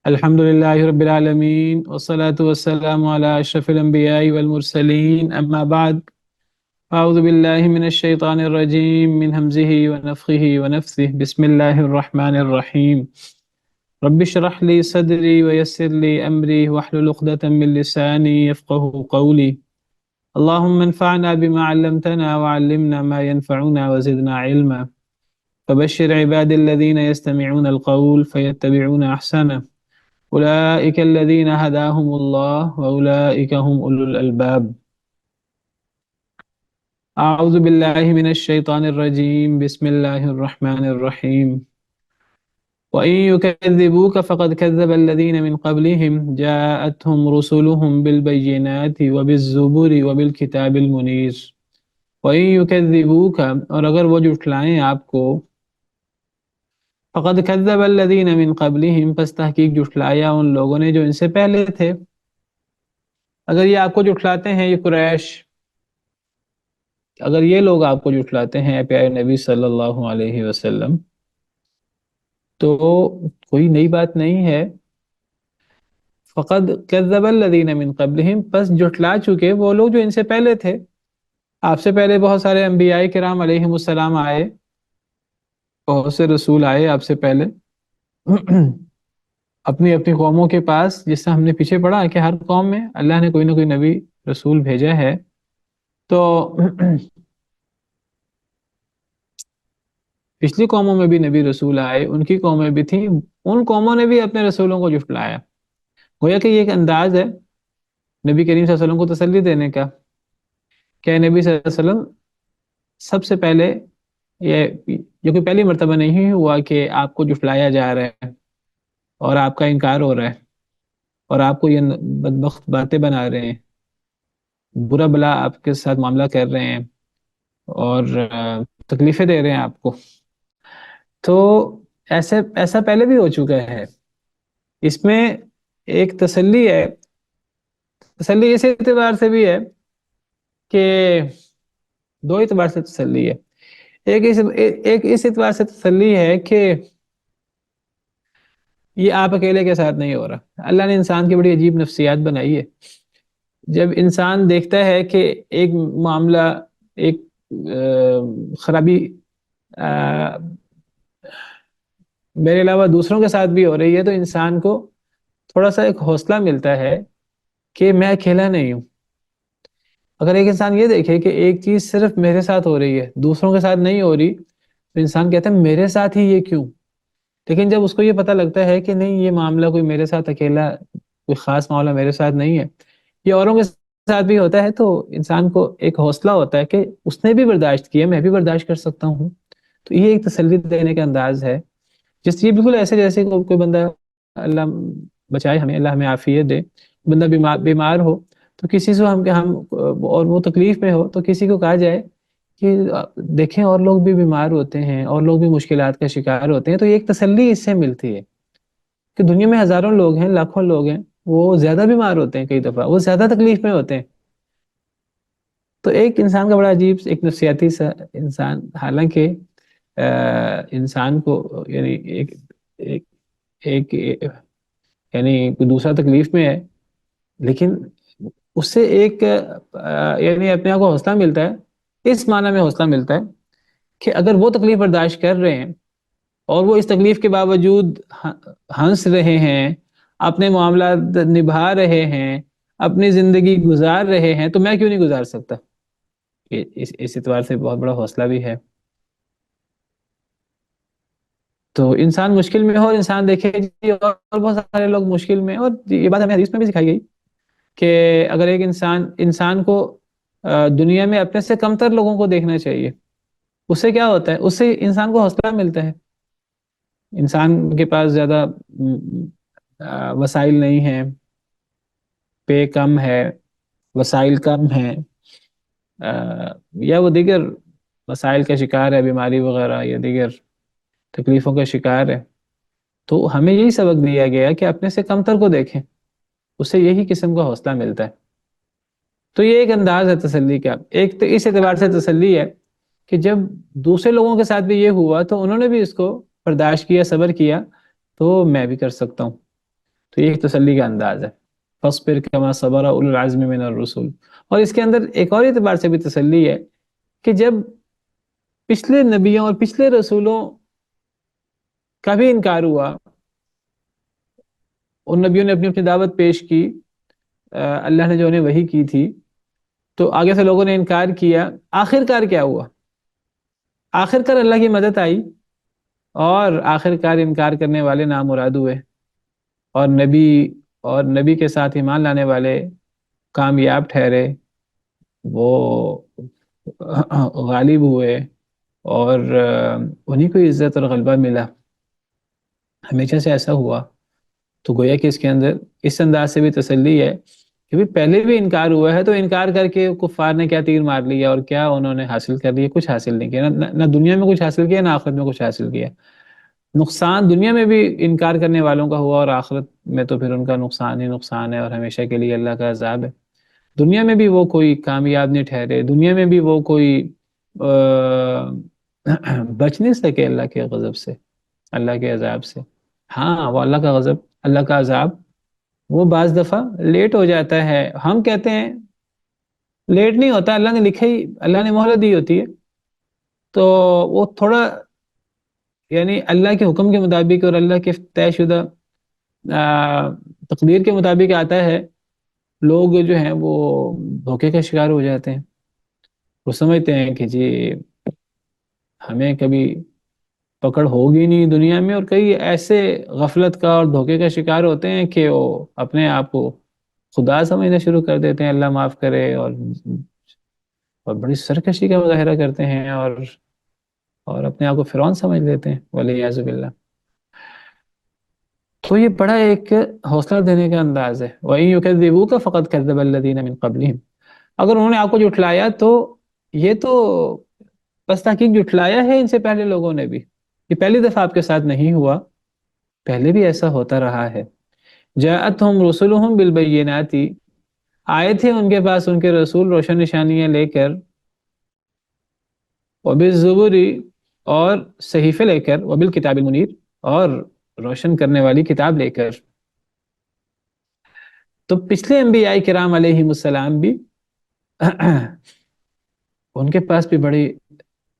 الحمد لله رب العالمين والصلاة والسلام على أشرف الأنبياء والمرسلين أما بعد. أعوذ بالله من الشيطان الرجيم من همزه ونفخه ونفثه. بسم الله الرحمن الرحيم. رب اشرح لي صدري ويسر لي أمري واحلل عقدة من لساني يفقه قولي. اللهم انفعنا بما علمتنا وعلمنا ما ينفعنا وزدنا علما. فبشر عباد الذين يستمعون القول فيتبعون أحسنه. أولئك الذين هداهم الله وأولئك هم أولو الألباب. أعوذ بالله من الشيطان الرجيم. بسم الله الرحمن الرحيم. وإن يكذبوك فقد كذب الذين من قبلهم جاءتهم رسلهم بالبينات وبالزبر وبالكتاب المنير. وإن يكذبوك، اور اگر وہ جھٹلائیں آپ کو، فقد كذب الذين من قبلهم، پس تحقیق جھٹلایا ان لوگوں نے جو ان سے پہلے تھے. اگر یہ آپ کو جھٹلاتے ہیں، یہ قریش، اگر یہ لوگ آپ کو جھٹلاتے ہیں پیارے نبی صلی اللہ علیہ وسلم، تو کوئی نئی بات نہیں ہے. فقد کذب الذین من قبلہم، پس جھٹلا چکے وہ لوگ جو ان سے پہلے تھے. آپ سے پہلے بہت سارے انبیاء کرام علیہم السلام آئے، بہت سے رسول آئے آپ سے پہلے اپنی اپنی قوموں کے پاس، جس سے ہم نے پیچھے پڑھا کہ ہر قوم میں اللہ نے کوئی نہ کوئی نبی رسول بھیجا ہے. تو پچھلی قوموں میں بھی نبی رسول آئے، ان کی قومیں بھی تھیں، ان قوموں نے بھی اپنے رسولوں کو جھٹلایا. گویا کہ یہ ایک انداز ہے نبی کریم صلی اللہ علیہ وسلم کو تسلی دینے کا کہ نبی صلی اللہ علیہ وسلم سب سے پہلے، یہ جو کہ پہلی مرتبہ نہیں ہوا کہ آپ کو جھٹلایا جا رہا ہے اور آپ کا انکار ہو رہا ہے اور آپ کو یہ بدبخت باتیں بنا رہے ہیں، برا بلا آپ کے ساتھ معاملہ کر رہے ہیں اور تکلیفیں دے رہے ہیں آپ کو. تو ایسا پہلے بھی ہو چکا ہے. اس میں ایک تسلی ہے. تسلی اس اعتبار سے بھی ہے کہ دو اعتبار سے تسلی ہے. ایک اس اعتبار سے تسلی ہے کہ یہ آپ اکیلے کے ساتھ نہیں ہو رہا. اللہ نے انسان کی بڑی عجیب نفسیات بنائی ہے. جب انسان دیکھتا ہے کہ ایک معاملہ، ایک خرابی میرے علاوہ دوسروں کے ساتھ بھی ہو رہی ہے، تو انسان کو تھوڑا سا ایک حوصلہ ملتا ہے کہ میں اکیلا نہیں ہوں. اگر ایک انسان یہ دیکھے کہ ایک چیز صرف میرے ساتھ ہو رہی ہے، دوسروں کے ساتھ نہیں ہو رہی، تو انسان کہتا ہے میرے ساتھ ہی یہ کیوں. لیکن جب اس کو یہ پتہ لگتا ہے کہ نہیں، یہ معاملہ کوئی میرے ساتھ اکیلا، کوئی خاص معاملہ میرے ساتھ نہیں ہے، یہ اوروں کے ساتھ بھی ہوتا ہے، تو انسان کو ایک حوصلہ ہوتا ہے کہ اس نے بھی برداشت کیا، میں بھی برداشت کر سکتا ہوں. تو یہ ایک تسلی دینے کا انداز ہے. یہ بالکل ایسے جیسے کوئی بندہ، اللہ بچائے ہمیں، اللہ ہمیں عافیت دے، بندہ بیمار ہو تو کسی سے ہم اور وہ تکلیف میں ہو تو کسی کو کہا جائے کہ دیکھیں اور لوگ بھی بیمار ہوتے ہیں، اور لوگ بھی مشکلات کا شکار ہوتے ہیں. تو یہ ایک تسلی اس سے ملتی ہے کہ دنیا میں ہزاروں لوگ ہیں، لاکھوں لوگ ہیں، وہ زیادہ بیمار ہوتے ہیں، کئی دفعہ وہ زیادہ تکلیف میں ہوتے ہیں. تو ایک انسان کا بڑا عجیب ایک نفسیاتی سا انسان، حالانکہ انسان کو یعنی ایک یعنی کوئی دوسرا تکلیف میں ہے، لیکن اس سے ایک یعنی اپنے آپ کو حوصلہ ملتا ہے. اس معنی میں حوصلہ ملتا ہے کہ اگر وہ تکلیف برداشت کر رہے ہیں اور وہ اس تکلیف کے باوجود ہنس رہے ہیں، اپنے معاملات نبھا رہے ہیں، اپنی زندگی گزار رہے ہیں، تو میں کیوں نہیں گزار سکتا. اس اعتبار سے بہت بڑا حوصلہ بھی ہے. تو انسان مشکل میں ہو، اور انسان دیکھے جی اور بہت سارے لوگ مشکل میں، اور یہ بات ہمیں حدیث میں بھی سکھائی گئی کہ اگر ایک انسان کو دنیا میں اپنے سے کمتر لوگوں کو دیکھنا چاہیے. اس سے کیا ہوتا ہے؟ اس سے انسان کو حوصلہ ملتا ہے. انسان کے پاس زیادہ وسائل نہیں ہیں، پے کم ہے، وسائل کم ہیں، یا وہ دیگر مسائل کا شکار ہے، بیماری وغیرہ یا دیگر تکلیفوں کا شکار ہے. تو ہمیں یہی سبق دیا گیا کہ اپنے سے کمتر کو دیکھیں، اس سے یہی قسم کا حوصلہ ملتا ہے. تو یہ ایک انداز ہے تسلی کا. ایک تو اس اعتبار سے تسلی ہے کہ جب دوسرے لوگوں کے ساتھ بھی یہ ہوا تو انہوں نے بھی اس کو برداشت کیا، صبر کیا، تو میں بھی کر سکتا ہوں. تو یہ ایک تسلی کا انداز ہے، فاصبر کما صبر اولو العزم من الرسل۔ اور اس کے اندر ایک اور اعتبار سے بھی تسلی ہے کہ جب پچھلے نبیوں اور پچھلے رسولوں کا بھی انکار ہوا، ان نبیوں نے اپنی اپنی دعوت پیش کی، اللہ نے جو انہیں وحی کی تھی، تو آگے سے لوگوں نے انکار کیا، آخر کار کیا ہوا؟ آخر کار اللہ کی مدد آئی، اور آخر کار انکار کرنے والے نامراد ہوئے، اور نبی کے ساتھ ایمان لانے والے کامیاب ٹھہرے، وہ غالب ہوئے، اور انہیں کو عزت اور غلبہ ملا۔ ہمیشہ سے ایسا ہوا۔ تو گویا کہ اس کے اندر اس انداز سے بھی تسلی ہے کہ بھی پہلے بھی انکار ہوا ہے، تو انکار کر کے کفار نے کیا تیر مار لیا اور کیا انہوں نے حاصل کر لیا؟ کچھ حاصل نہیں کیا، نہ دنیا میں کچھ حاصل کیا، نہ آخرت میں کچھ حاصل کیا۔ نقصان دنیا میں بھی انکار کرنے والوں کا ہوا، اور آخرت میں تو پھر ان کا نقصان ہی نقصان ہے، اور ہمیشہ کے لیے اللہ کا عذاب ہے۔ دنیا میں بھی وہ کوئی کامیاب نہیں ٹھہرے، دنیا میں بھی وہ کوئی بچ نہیں سکے اللہ کے غضب سے، اللہ کے عذاب سے۔ ہاں، وہ اللہ کا غضب، اللہ کا عذاب، وہ بعض دفعہ لیٹ ہو جاتا ہے۔ ہم کہتے ہیں لیٹ نہیں ہوتا، اللہ نے لکھا ہی، اللہ نے مہلت دی ہوتی ہے، تو وہ تھوڑا یعنی اللہ کے حکم کے مطابق اور اللہ کے طے شدہ تقدیر کے مطابق آتا ہے۔ لوگ جو ہیں وہ دھوکے کا شکار ہو جاتے ہیں، وہ سمجھتے ہیں کہ جی ہمیں کبھی پکڑ ہوگی نہیں دنیا میں، اور کئی ایسے غفلت کا اور دھوکے کا شکار ہوتے ہیں کہ وہ اپنے آپ کو خدا سمجھنا شروع کر دیتے ہیں، اللہ معاف کرے، اور بڑی سرکشی کا مظاہرہ کرتے ہیں، اور اپنے آپ کو فرعون سمجھ لیتے ہیں، والعیاذ باللہ۔ تو یہ بڑا ایک حوصلہ دینے کا انداز ہے۔ وَإِن يُكَذِّبُوكَ فَقَدْ كَذَّبَ الَّذِينَ مِن قَبْلِهِمْ۔ اگر انہوں نے آپ کو جھٹلایا تو یہ تو بس تحقیق جھٹلایا ہے ان سے پہلے لوگوں نے بھی، یہ پہلی دفعہ آپ کے ساتھ نہیں ہوا، پہلے بھی ایسا ہوتا رہا ہے۔ جاءتهم رسلهم بالبينات، آئے تھے ان کے پاس ان کے رسول روشن نشانیاں لے کر، وبالزبر، اور صحیفے لے کر، وبالکتاب المنیر، اور روشن کرنے والی کتاب لے کر۔ تو پچھلے انبیاء کرام علیہم السلام بھی ان کے پاس بھی بڑی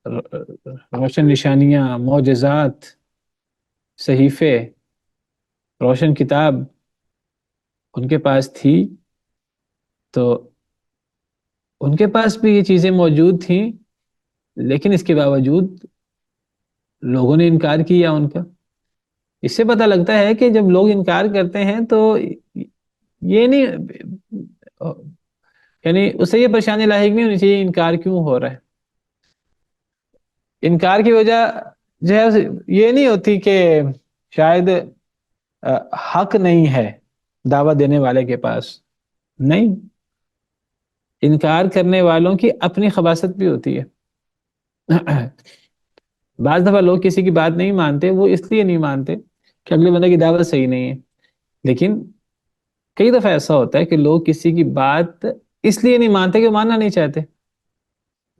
روشن نشانیاں، معجزات، صحیفے، روشن کتاب ان کے پاس تھی، تو ان کے پاس بھی یہ چیزیں موجود تھیں، لیکن اس کے باوجود لوگوں نے انکار کیا ان کا۔ اس سے پتہ لگتا ہے کہ جب لوگ انکار کرتے ہیں تو یہ نہیں، یعنی اس سے یہ پریشانی لاحق نہیں ہونی چاہیے انکار کیوں ہو رہا ہے۔ انکار کی وجہ جو ہے یہ نہیں ہوتی کہ شاید حق نہیں ہے دعوت دینے والے کے پاس، نہیں، انکار کرنے والوں کی اپنی خباثت بھی ہوتی ہے۔ بعض دفعہ لوگ کسی کی بات نہیں مانتے، وہ اس لیے نہیں مانتے کہ اگلے بندے کی دعوت صحیح نہیں ہے، لیکن کئی دفعہ ایسا ہوتا ہے کہ لوگ کسی کی بات اس لیے نہیں مانتے کہ ماننا نہیں چاہتے۔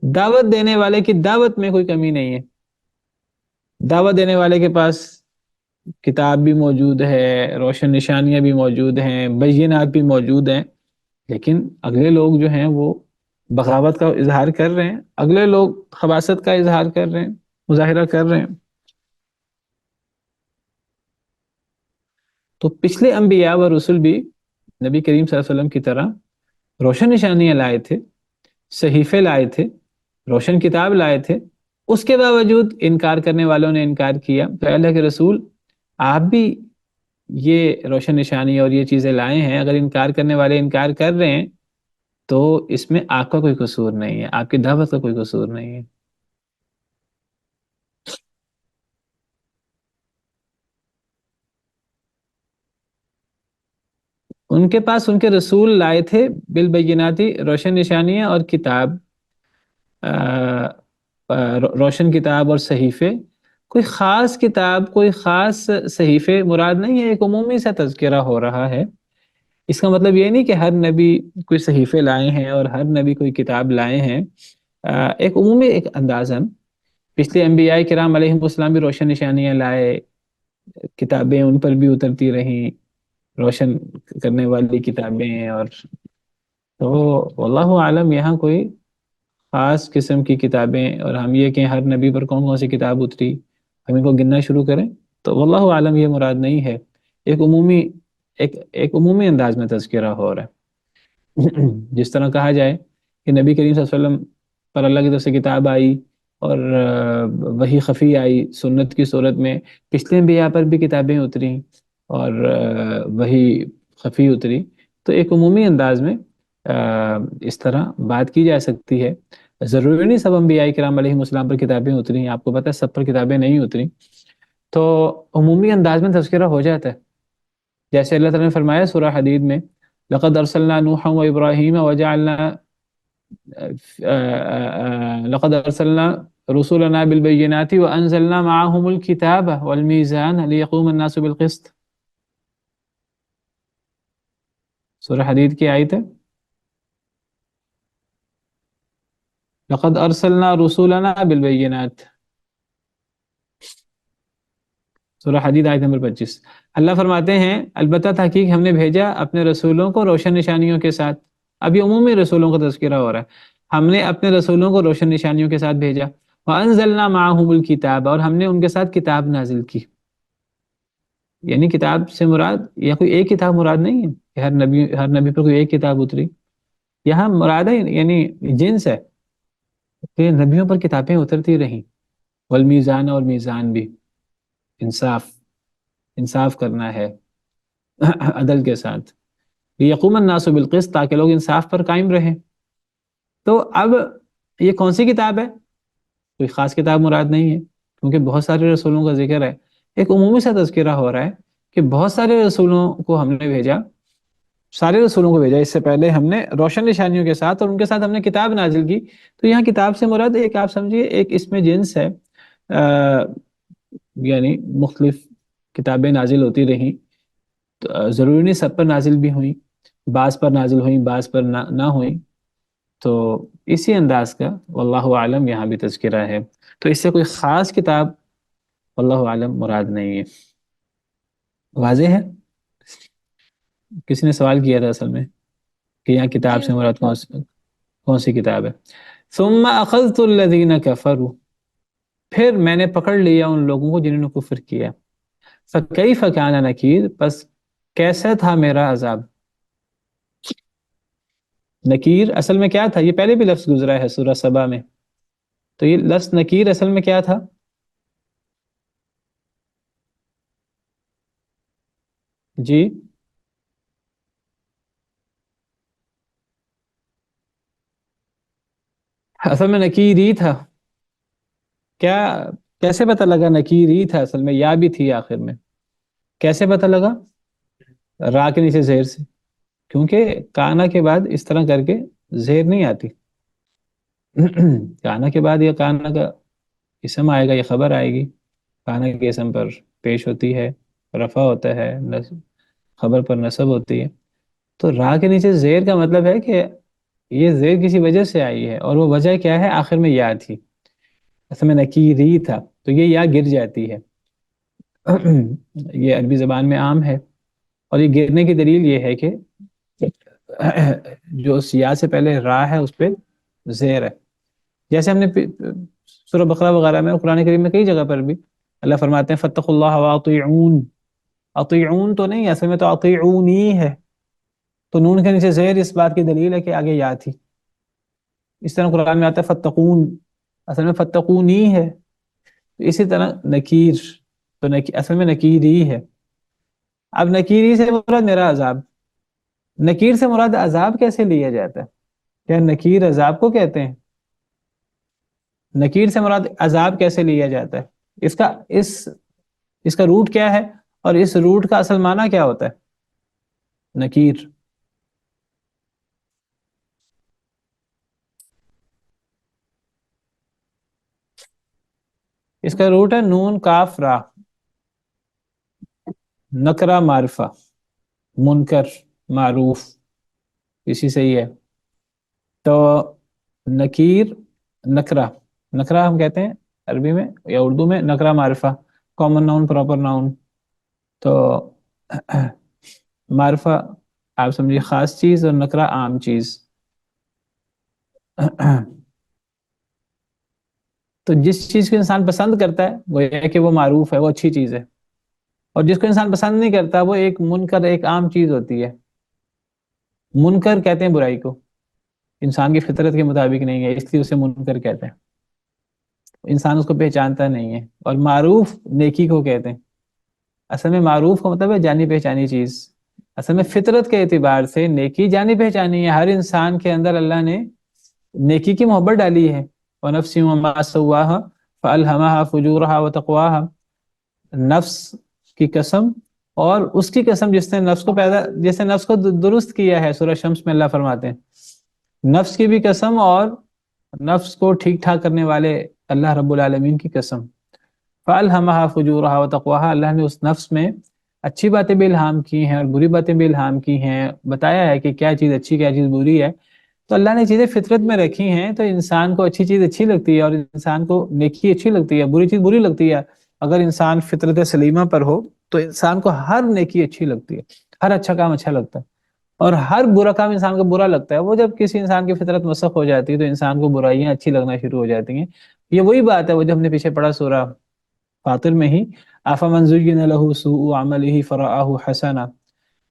دعوت دینے والے کی دعوت میں کوئی کمی نہیں ہے، دعوت دینے والے کے پاس کتاب بھی موجود ہے، روشن نشانیاں بھی موجود ہیں، بینات بھی موجود ہیں، لیکن اگلے لوگ جو ہیں وہ بغاوت کا اظہار کر رہے ہیں، اگلے لوگ خباثت کا اظہار کر رہے ہیں، مظاہرہ کر رہے ہیں۔ تو پچھلے انبیاء و رسول بھی نبی کریم صلی اللہ علیہ وسلم کی طرح روشن نشانیاں لائے تھے، صحیفے لائے تھے، روشن کتاب لائے تھے، اس کے باوجود انکار کرنے والوں نے انکار کیا۔ تو اللہ کے رسول، آپ بھی یہ روشن نشانی اور یہ چیزیں لائے ہیں، اگر انکار کرنے والے انکار کر رہے ہیں تو اس میں آپ کا کوئی قصور نہیں ہے، آپ کی دعوت کا کوئی قصور نہیں ہے۔ ان کے پاس ان کے رسول لائے تھے بالبیناتی، روشن نشانیاں اور کتاب، روشن کتاب اور صحیفے۔ کوئی خاص کتاب، کوئی خاص صحیفے مراد نہیں ہے، ایک عمومی سا تذکرہ ہو رہا ہے۔ اس کا مطلب یہ نہیں کہ ہر نبی کوئی صحیفے لائے ہیں اور ہر نبی کوئی کتاب لائے ہیں، ایک عمومی ایک اندازاً پچھلے انبیاء کرام علیہم السلام بھی روشن نشانیاں لائے، کتابیں ان پر بھی اترتی رہیں، روشن کرنے والی کتابیں، اور تو واللہ عالم یہاں کوئی خاص قسم کی کتابیں، اور ہم یہ کہ ہر نبی پر کون کون سی کتاب اتری ہم ان کو گننا شروع کریں، تو واللہ عالم یہ مراد نہیں ہے۔ ایک عمومی ایک عمومی انداز میں تذکرہ ہو رہا ہے۔ جس طرح کہا جائے کہ نبی کریم صلی اللہ علیہ وسلم پر اللہ کی طرف سے کتاب آئی، اور وہی خفی آئی سنت کی صورت میں، پچھلے انبیاء پر بھی کتابیں اتری اور وہی خفی اتری، تو ایک عمومی انداز میں اس طرح بات کی جا سکتی ہے۔ ضروری نہیں سب انبیاء کرام علیہ السلام پر کتابیں اتری، آپ کو پتہ ہے سب پر کتابیں نہیں اتری، تو عمومی انداز میں تذکرہ ہو جاتا ہے۔ جیسے اللہ تعالیٰ نے فرمایا سورہ حدید میں، لقد ارسلنا نوحا وابراہیم وجعلنا لقد ارسلنا رسولنا بالبينات وانزلنا معهم الكتاب والميزان ليقوم الناس بالقسط۔ سورہ حدید کی آیت ہے، لقد ارسلنا رسولنا بالبينات، سورہ حدید آیت نمبر 25۔ اللہ فرماتے ہیں البتہ تحقیق ہم نے بھیجا اپنے رسولوں کو روشن نشانیوں کے ساتھ۔ اب یہ عمومی رسولوں کا تذکرہ ہو رہا ہے، ہم نے اپنے رسولوں کو روشن نشانیوں کے ساتھ بھیجا، وَأَنزَلْنَا مَعَهُمُ الْكِتَابَ، اور ہم نے ان کے ساتھ کتاب نازل کی۔ یعنی کتاب سے مراد یا کوئی ایک کتاب مراد نہیں ہے کہ ہر نبی پر کوئی ایک کتاب اتری، یہاں مراد ہے یعنی جنس ہے کہ نبیوں پر کتابیں اترتی رہیں، والمیزان، اور میزان بھی، انصاف کرنا ہے عدل کے ساتھ، لیقوم الناس بالقسط، تاکہ لوگ انصاف پر قائم رہیں۔ تو اب یہ کون سی کتاب ہے؟ کوئی خاص کتاب مراد نہیں ہے، کیونکہ بہت سارے رسولوں کا ذکر ہے، ایک عمومی سا تذکرہ ہو رہا ہے کہ بہت سارے رسولوں کو ہم نے بھیجا، سارے رسولوں کو بھیجا، اس سے پہلے ہم نے روشن نشانیوں کے ساتھ، اور ان کے ساتھ ہم نے کتاب نازل کی۔ تو یہاں کتاب سے مراد ایک آپ سمجھیے ایک اس میں جنس ہے، یعنی مختلف کتابیں نازل ہوتی رہیں، تو ضروری نہیں سب پر نازل بھی ہوئیں، بعض پر نازل ہوئیں بعض پر نہ ہوئیں، تو اسی انداز کا واللہ عالم یہاں بھی تذکرہ ہے۔ تو اس سے کوئی خاص کتاب واللہ عالم مراد نہیں ہے۔ واضح ہے؟ کسی نے سوال کیا تھا اصل میں کہ یہاں کتاب سے مراد کون سی کتاب ہے۔ ثم اخذت الذین کفروا، پھر میں نے پکڑ لیا ان لوگوں کو جنہوں نے کفر کیا، فکیف کان نکیر، پس کیسا تھا میرا عذاب۔ نکیر اصل میں کیا تھا؟ یہ پہلے بھی لفظ گزرا ہے سورہ سبا میں، تو یہ لفظ نکیر اصل میں کیا تھا؟ جی اصل میں نکیر ہی تھا کیا؟ کیسے پتہ لگا نکیر ہی تھا؟ اصل میں یا بھی تھی آخر میں، کیسے پتہ لگا؟ را کے نیچے زیر سے، کیونکہ کانا کے بعد اس طرح کر کے زیر نہیں آتی، کانا کے بعد یہ کانا کا اسم آئے گا، یہ خبر آئے گی، کانا کے اسم پر پیش ہوتی ہے، رفع ہوتا ہے، خبر پر نصب ہوتی ہے، تو را کے نیچے زیر کا مطلب ہے کہ یہ زیر کسی وجہ سے آئی ہے، اور وہ وجہ کیا ہے؟ آخر میں یا تھی، اصل میں نکیری تھا، تو یہ یا گر جاتی ہے۔ یہ عربی زبان میں عام ہے، اور یہ گرنے کی دلیل یہ ہے کہ جو یا سے پہلے را ہے اس پہ زیر ہے، جیسے ہم نے سورہ بقرہ وغیرہ میں، قرآن کریم میں کئی جگہ پر بھی اللہ فرماتے ہیں فاتقوا اللہ واطیعون، اطیعون تو نہیں، اصل میں تو اطیعونی ہے، تو نون کے نیچے زیر اس بات کی دلیل ہے کہ آگے یا تھی۔ اس طرح قرآن میں آتا ہے فتقون، اصل میں فتقونی ہے، اسی طرح نکیر، تو اصل میں نکیری ہے۔ اب نکیری سے مراد میرا عذاب، نکیر سے مراد عذاب کیسے لیا جاتا ہے؟ کیا نکیر عذاب کو کہتے ہیں؟ نکیر سے مراد عذاب کیسے لیا جاتا ہے؟ اس کا روٹ کیا ہے، اور اس روٹ کا اصل معنی کیا ہوتا ہے نکیر؟ اس کا روٹ ہے نون کاف را، نکرہ معرفہ، منکر معروف، اسی سے ہی ہے۔ تو نکیر، نکرہ، نکرہ ہم کہتے ہیں عربی میں یا اردو میں نکرہ معرفہ، کامن ناؤن، پراپر ناؤن، تو معرفہ آپ سمجھیے خاص چیز اور نکرہ عام چیز. تو جس چیز کو انسان پسند کرتا ہے وہ یہ ہے کہ وہ معروف ہے، وہ اچھی چیز ہے، اور جس کو انسان پسند نہیں کرتا وہ ایک منکر، ایک عام چیز ہوتی ہے. منکر کہتے ہیں برائی کو، انسان کی فطرت کے مطابق نہیں ہے، اس لیے اسے منکر کہتے ہیں، انسان اس کو پہچانتا نہیں ہے. اور معروف نیکی کو کہتے ہیں. اصل میں معروف کا مطلب ہے جانی پہچانی چیز. اصل میں فطرت کے اعتبار سے نیکی جانی پہچانی ہے. ہر انسان کے اندر اللہ نے نیکی کی محبت ڈالی ہے. وَنَفْسٍ وَمَا سَوَّاهَا فَأَلْهَمَهَا فُجُورَهَا وَتَقْوَاهَا، نفس کی قسم اور اس کی قسم جس نے نفس کو پیدا، جس نے نفس کو درست کیا ہے. سورہ شمس میں اللہ فرماتے ہیں نفس کی بھی قسم اور نفس کو ٹھیک ٹھاک کرنے والے اللہ رب العالمین کی قسم. فَأَلْهَمَهَا فُجُورَهَا وَتَقْوَاهَا، اللہ نے اس نفس میں اچھی باتیں بھی الہام کی ہیں اور بری باتیں بھی الہام کی ہیں، بتایا ہے کہ کیا چیز اچھی کیا چیز بری ہے. تو اللہ نے چیزیں فطرت میں رکھی ہیں، تو انسان کو اچھی چیز اچھی لگتی ہے اور انسان کو نیکی اچھی لگتی ہے، بری چیز بری لگتی ہے. اگر انسان فطرت سلیمہ پر ہو تو انسان کو ہر نیکی اچھی لگتی ہے، ہر اچھا کام اچھا لگتا ہے، اور ہر برا کام انسان کو برا لگتا ہے. وہ جب کسی انسان کی فطرت مسخ ہو جاتی ہے تو انسان کو برائیاں اچھی لگنا شروع ہو جاتی ہیں. یہ وہی بات ہے وہ جو ہم نے پیچھے پڑھا سورہ فاطر میں ہی، أَفَمَنْ زُيِّنَ لَهُ سُوءُ عَمَلِهِ فَرَآهُ حَسَنًا،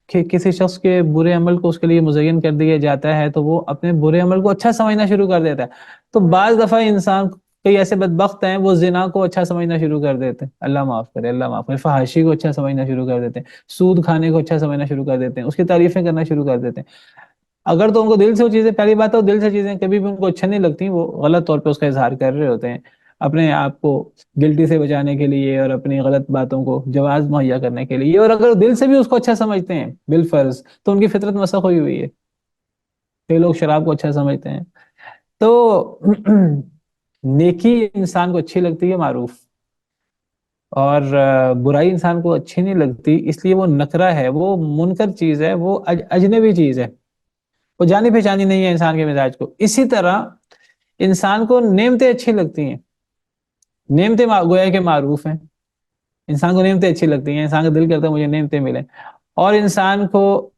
کہ کسی شخص کے برے عمل کو اس کے لیے مزین کر دیا جاتا ہے تو وہ اپنے برے عمل کو اچھا سمجھنا شروع کر دیتا ہے. تو بعض دفعہ انسان، کئی ایسے بدبخت ہیں وہ زنا کو اچھا سمجھنا شروع کر دیتے ہیں، اللہ معاف کرے اللہ معاف کرے، فحاشی کو اچھا سمجھنا شروع کر دیتے ہیں، سود کھانے کو اچھا سمجھنا شروع کر دیتے ہیں، اس کی تعریفیں کرنا شروع کر دیتے ہیں. اگر تو ان کو دل سے وہ چیزیں، پہلی بات ہے وہ دل سے چیزیں کبھی بھی ان کو اچھا نہیں لگتی، وہ غلط طور پہ اس کا اظہار کر رہے ہوتے ہیں اپنے آپ کو گلٹی سے بچانے کے لیے اور اپنی غلط باتوں کو جواز مہیا کرنے کے لیے. اور اگر دل سے بھی اس کو اچھا سمجھتے ہیں بالفرض تو ان کی فطرت مسخ ہوئی ہوئی ہے. کئی لوگ شراب کو اچھا سمجھتے ہیں. تو نیکی انسان کو اچھی لگتی ہے معروف، اور برائی انسان کو اچھی نہیں لگتی، اس لیے وہ نکرہ ہے، وہ منکر چیز ہے، وہ اجنبی چیز ہے، وہ جانی پہچانی نہیں ہے انسان کے مزاج کو. اسی طرح انسان کو نعمتیں اچھی لگتی ہیں، نعمتیں گویا کہ معروف ہیں. انسان کو نعمتیں اچھی لگتی ہیں، انسان کا دل کرتا ہے مجھے نعمتیں ملیں. اور انسان کو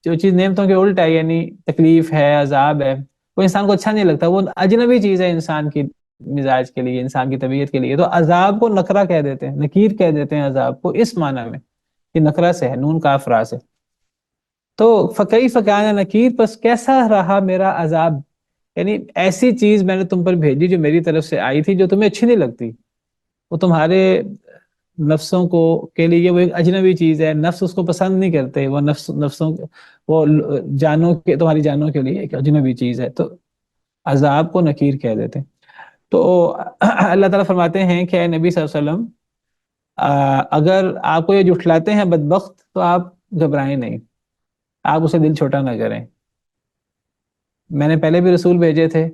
جو چیز نعمتوں کے الٹ ہے، یعنی تکلیف ہے، عذاب ہے، وہ انسان کو اچھا نہیں لگتا، وہ اجنبی چیز ہے انسان کی مزاج کے لیے، انسان کی طبیعت کے لیے. تو عذاب کو نکرہ کہہ دیتے ہیں، نکیر کہہ دیتے ہیں عذاب کو، اس معنی میں کہ نکرہ سے ہے، نون کاف را سے. تو فَكَيْفَ كَانَ نَكِيرٌ، پس کیسا رہا میرا عذاب، یعنی ایسی چیز میں نے تم پر بھیجی جو میری طرف سے آئی تھی جو تمہیں اچھی نہیں لگتی، وہ تمہارے نفسوں کو کے لیے وہ ایک اجنبی چیز ہے، نفس اس کو پسند نہیں کرتے، وہ نفسوں وہ جانوں کے، تمہاری جانوں کے لیے ایک اجنبی چیز ہے. تو عذاب کو نکیر کہہ دیتے ہیں. تو اللہ تعالیٰ فرماتے ہیں کہ اے نبی صلی اللہ علیہ وسلم، اگر آپ کو یہ جھٹلاتے ہیں بدبخت تو آپ گھبرائیں نہیں، آپ اسے دل چھوٹا نہ کریں. میں نے پہلے بھی رسول بھیجے تھے،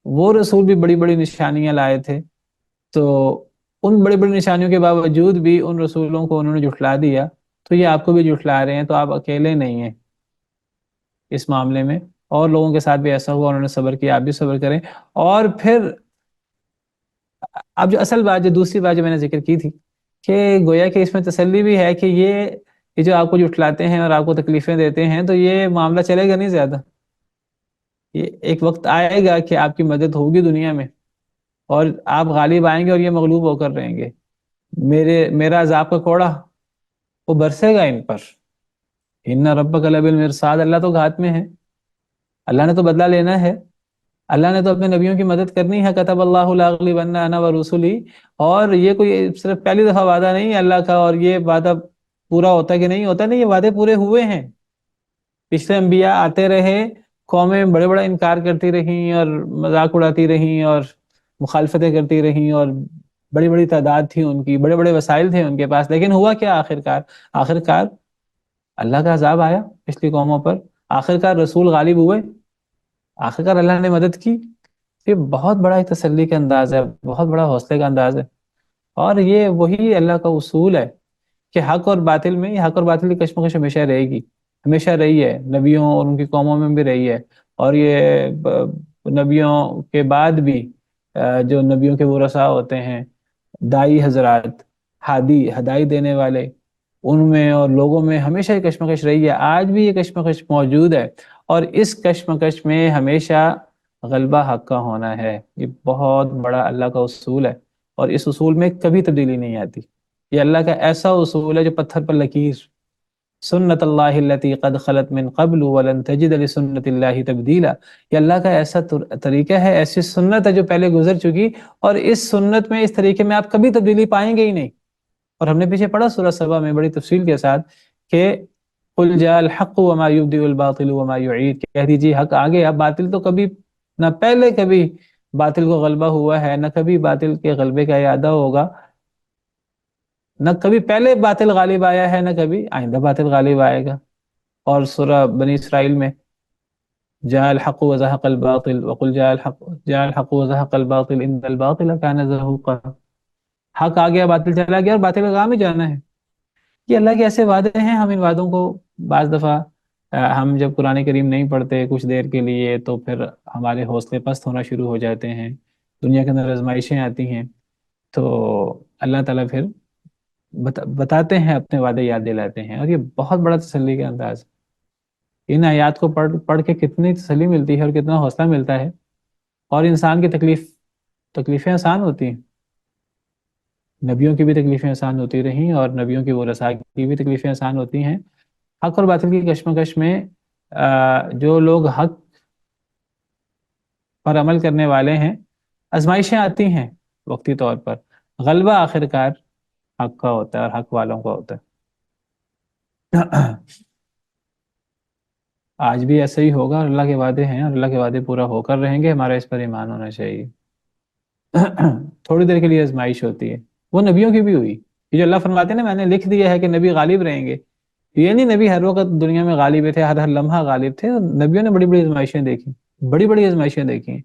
وہ رسول بھی بڑی بڑی نشانیاں لائے تھے، تو ان بڑی بڑی نشانیوں کے باوجود بھی ان رسولوں کو انہوں نے جھٹلا دیا، تو یہ آپ کو بھی جھٹلا رہے ہیں. تو آپ اکیلے نہیں ہیں اس معاملے میں، اور لوگوں کے ساتھ بھی ایسا ہوا، انہوں نے صبر کیا، آپ بھی صبر کریں. اور پھر اب جو اصل بات، جو دوسری بات جو میں نے ذکر کی تھی، کہ گویا کہ اس میں تسلی بھی ہے کہ یہ جو آپ کو جھٹلاتے ہیں اور آپ کو تکلیفیں دیتے ہیں تو یہ معاملہ چلے گا نہیں زیادہ. یہ ایک وقت آئے گا کہ آپ کی مدد ہوگی دنیا میں، اور آپ غالب آئیں گے اور یہ مغلوب ہو کر رہیں گے. میرا عذاب کا کوڑا وہ برسے گا ان پر. ان ربک لبالمرصاد، اللہ تو گھات میں ہے، اللہ نے تو بدلہ لینا ہے، اللہ نے تو اپنے نبیوں کی مدد کرنی ہے. کتب اللہ لاغلبن انا ورسلی. اور یہ کوئی صرف پہلی دفعہ وعدہ نہیں ہے اللہ کا، اور یہ وعدہ پورا ہوتا کہ نہیں ہوتا، نہیں، یہ وعدے پورے ہوئے ہیں. پچھلے انبیاء آتے رہے، قومیں بڑے بڑا انکار کرتی رہیں اور مذاق اڑاتی رہیں اور مخالفتیں کرتی رہیں، اور بڑی بڑی تعداد تھی ان کی، بڑے بڑے وسائل تھے ان کے پاس، لیکن ہوا کیا آخر کار اللہ کا عذاب آیا پچھلی قوموں پر، آخر کار رسول غالب ہوئے، آخر کار اللہ نے مدد کی. یہ بہت بڑا ایک تسلی کا انداز ہے، بہت بڑا حوصلے کا انداز ہے. اور یہ وہی اللہ کا اصول ہے کہ حق اور باطل میں، یہ حق اور باطل کی کشمکش ہمیشہ رہے گی، ہمیشہ رہی ہے، نبیوں اور ان کی قوموں میں بھی رہی ہے، اور یہ نبیوں کے بعد بھی جو نبیوں کے ورثاء ہوتے ہیں، دائی حضرات، ہادی ہدایت دینے والے، ان میں اور لوگوں میں ہمیشہ یہ کشمکش رہی ہے، آج بھی یہ کشمکش موجود ہے، اور اس کشمکش میں ہمیشہ غلبہ حق کا ہونا ہے۔ یہ بہت بڑا اللہ کا اصول ہے، اور اس اصول میں کبھی تبدیلی نہیں آتی۔ یہ اللہ کا ایسا اصول ہے جو پتھر پر لکیر، سنت اللہ التی قد خلت من قبل ولن تجد لسنت اللہ تبدیلا۔ یہ اللہ کا ایسا طریقہ ہے، ایسی سنت ہے جو پہلے گزر چکی، اور اس سنت میں، اس طریقے میں آپ کبھی تبدیلی پائیں گے ہی نہیں۔ اور ہم نے پیچھے پڑھا سورہ سبا میں بڑی تفصیل کے ساتھ کہ قل جاء الحق وما یبدئ الباطل وما یعید، کہہ دیجیے حق آ گیا، باطل تو کبھی نہ پہلے کبھی باطل کو غلبہ ہوا ہے، نہ کبھی باطل کے غلبے کا اعادہ ہوگا، نہ کبھی پہلے باطل غالب آیا ہے، نہ کبھی آئندہ باطل غالب آئے گا۔ اور سورہ بنی اسرائیل میں جاء الحق وزهق الباطل وقل جاء الحق وزهق الباطل ان الباطل كان زهوقا، حق آ گیا باطل چلا گیا، اور باطل کا کام ہی جانا ہے۔ یہ اللہ کے ایسے وعدے ہیں، ہم ان وعدوں کو بعض دفعہ ہم جب قرآن کریم نہیں پڑھتے کچھ دیر کے لیے تو پھر ہمارے حوصلے پست ہونا شروع ہو جاتے ہیں، دنیا کے اندر آزمائشیں آتی ہیں، تو اللہ تعالیٰ پھر بتاتے ہیں، اپنے وعدے یاد دلاتے ہیں، اور یہ بہت بڑا تسلی کا انداز ہے۔ ان آیات کو پڑھ کے کتنی تسلی ملتی ہے اور کتنا حوصلہ ملتا ہے، اور انسان کی تکلیفیں آسان ہوتی ہیں۔ نبیوں کی بھی تکلیفیں آسان ہوتی رہیں، اور نبیوں کی ورثاء کی بھی تکلیفیں آسان ہوتی ہیں۔ حق اور باطل کی کشمکش میں جو لوگ حق پر عمل کرنے والے ہیں، آزمائشیں آتی ہیں وقتی طور پر، غلبہ آخرکار حق کا ہوتا ہے اور حق والوں کا ہوتا ہے۔ آج بھی ایسا ہی ہوگا، اور اللہ کے وعدے ہیں، اور اللہ کے وعدے پورا ہو کر رہیں گے، ہمارا اس پر ایمان ہونا چاہیے۔ تھوڑی دیر کے لیے آزمائش ہوتی ہے، وہ نبیوں کی بھی ہوئی، یہ جو اللہ فرماتے ہیں نا میں نے لکھ دیا ہے کہ نبی غالب رہیں گے، یہ نہیں نبی ہر وقت دنیا میں غالب تھے، ہر لمحہ غالب تھے، نبیوں نے بڑی بڑی آزمائشیں دیکھی، بڑی بڑی آزمائشیں دیکھی،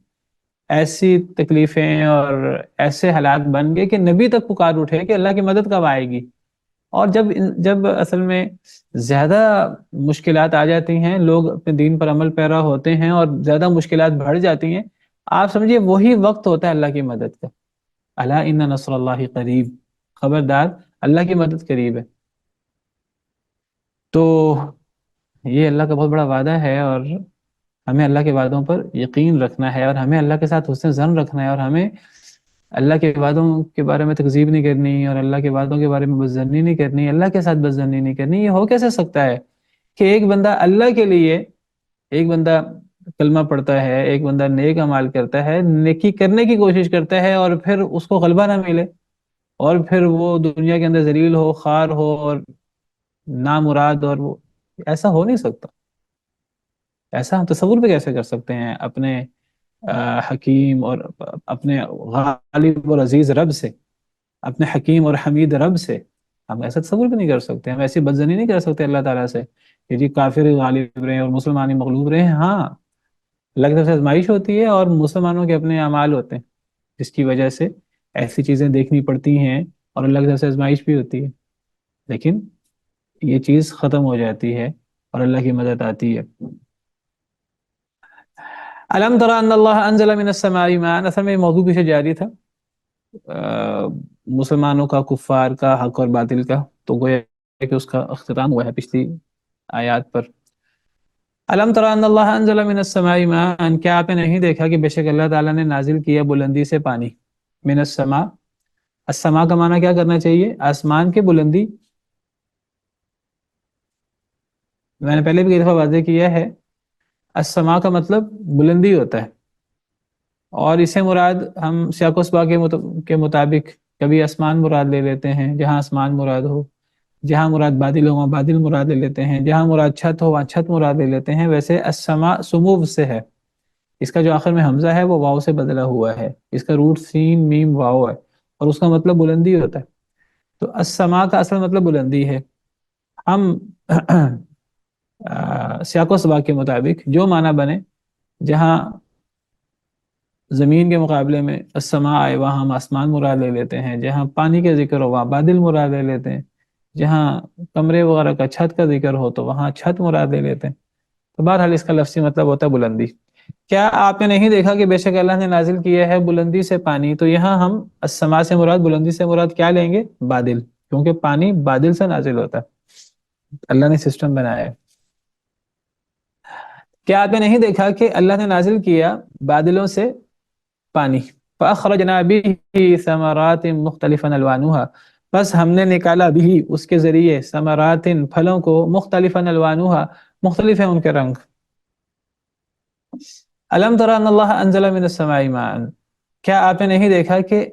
ایسی تکلیفیں اور ایسے حالات بن گئے کہ نبی تک پکار اٹھے کہ اللہ کی مدد کب آئے گی۔ اور جب اصل میں زیادہ مشکلات آ جاتی ہیں، لوگ اپنے دین پر عمل پیرا ہوتے ہیں اور زیادہ مشکلات بڑھ جاتی ہیں، آپ سمجھیے وہی وقت ہوتا ہے اللہ کی مدد کا۔ الا ان نصر اللہ قریب، خبردار اللہ کی مدد قریب ہے۔ تو یہ اللہ کا بہت بڑا وعدہ ہے، اور ہمیں اللہ کے وعدوں پر یقین رکھنا ہے، اور ہمیں اللہ کے ساتھ حسن ظن رکھنا ہے، اور ہمیں اللہ کے وعدوں کے بارے میں تکذیب نہیں کرنی، اور اللہ کے وعدوں کے بارے میں بدظنی نہیں کرنی، اللہ کے ساتھ بدظنی نہیں کرنی۔ یہ ہو کیسے سکتا ہے کہ ایک بندہ اللہ کے لیے، ایک بندہ کلمہ پڑھتا ہے، ایک بندہ نیک اعمال کرتا ہے، نیکی کرنے کی کوشش کرتا ہے، اور پھر اس کو غلبہ نہ ملے، اور پھر وہ دنیا کے اندر ذلیل ہو، خوار ہو اور نامراد، اور وہ ایسا ہو نہیں سکتا۔ ایسا ہم تصور پہ کیسے کر سکتے ہیں اپنے حکیم اور اپنے غالب اور عزیز رب سے، اپنے حکیم اور حمید رب سے ہم ایسا تصور بھی نہیں کر سکتے، ہم ایسی بدظنی نہیں کر سکتے اللہ تعالیٰ سے کہ جی کافر غالب رہے اور مسلمان مغلوب رہے۔ ہاں، اللہ کی طرف سے آزمائش ہوتی ہے، اور مسلمانوں کے اپنے اعمال ہوتے ہیں جس کی وجہ سے ایسی چیزیں دیکھنی پڑتی ہیں، اور اللہ کی طرف سے آزمائش بھی ہوتی ہے، لیکن یہ چیز ختم ہو جاتی ہے اور اللہ کی مدد آتی ہے۔ الم تر ان اللہ انزل من السماء ماء، اصل میں موضوع پیچھے جاری تھا مسلمانوں کا، کفار کا، حق اور باطل کا، تو گویا کہ اس کا اختتام ہوا ہے پچھلی آیات پر۔ الم تر ان اللہ انزل من السماء ماء، کیا آپ نے نہیں دیکھا کہ بے شک اللہ تعالیٰ نے نازل کیا بلندی سے پانی، من السماء، السماء کا معنی کیا کرنا چاہیے؟ آسمان کے بلندی۔ میں نے پہلے بھی کئی دفعہ واضح کیا ہے، السماء کا مطلب بلندی ہوتا ہے، اور اسے مراد ہم سیاق و سباق کے مطابق کبھی آسمان مراد لے لیتے ہیں جہاں آسمان مراد ہو، جہاں مراد بادل ہو وہاں بادل مراد لے لیتے ہیں، جہاں مراد چھت ہو وہاں چھت مراد لے لیتے ہیں۔ ویسے السماء سمو سے ہے، اس کا جو آخر میں حمزہ ہے وہ واو سے بدلا ہوا ہے، اس کا روٹ سین میم واو ہے، اور اس کا مطلب بلندی ہوتا ہے۔ تو السماء کا اصل مطلب بلندی ہے۔ ہم سیاق و سباق کے مطابق جو معنی بنے، جہاں زمین کے مقابلے میں السماء آئے وہاں ہم آسمان مراد لے لیتے ہیں، جہاں پانی کے ذکر ہو وہاں بادل مراد لے لیتے ہیں، جہاں کمرے وغیرہ کا چھت کا ذکر ہو تو وہاں چھت مراد لے لیتے ہیں۔ تو بہرحال اس کا لفظی مطلب ہوتا ہے بلندی۔ کیا آپ نے نہیں دیکھا کہ بے شک اللہ نے نازل کیا ہے بلندی سے پانی؟ تو یہاں ہم السماء سے مراد، بلندی سے مراد کیا لیں گے؟ بادل۔ کیونکہ پانی بادل سے نازل ہوتا ہے، اللہ نے سسٹم بنایا ہے۔ کیا آپ نے نہیں دیکھا کہ اللہ نے نازل کیا بادلوں سے پانی، فَأَخْرَجْنَا بِهِ ثَمَرَاتٍ مُخْتَلِفًا أَلْوَانُهَا، بس ہم نے نکالا بھی اس کے ذریعے ثمرات پھلوں کو، مختلفاً الوانها مختلف ہیں ان کے رنگ۔ الم تر ان اللہ انزل من السماء ماء، کیا آپ نے نہیں دیکھا کہ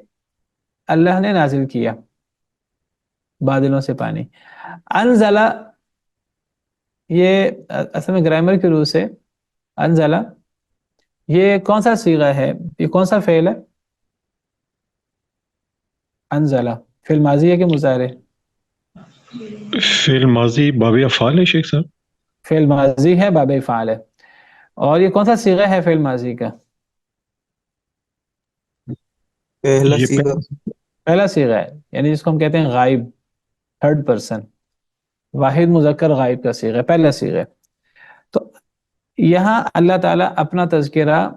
اللہ نے نازل کیا بادلوں سے پانی۔ انزل، یہ اصل میں گرامر کی روح سے انزل یہ کون سا صیغہ ہے، یہ کون سا فعل ہے؟ انزل فعل ماضی ہے کہ مضارع؟ فعل ماضی باب افعال ہے شیخ صاحب؟ فعل ماضی ہے، باب فعال ہے۔ اور یہ کون سا صیغہ ہے فعل ماضی کا؟ پہلا یہ صیغہ۔ پہلا صیغہ ہے، یعنی جس کو ہم کہتے ہیں غائب، تھرڈ پرسن، واحد مذکر غائب کا صیغہ، پہلا صیغہ۔ تو یہاں اللہ تعالیٰ اپنا تذکرہ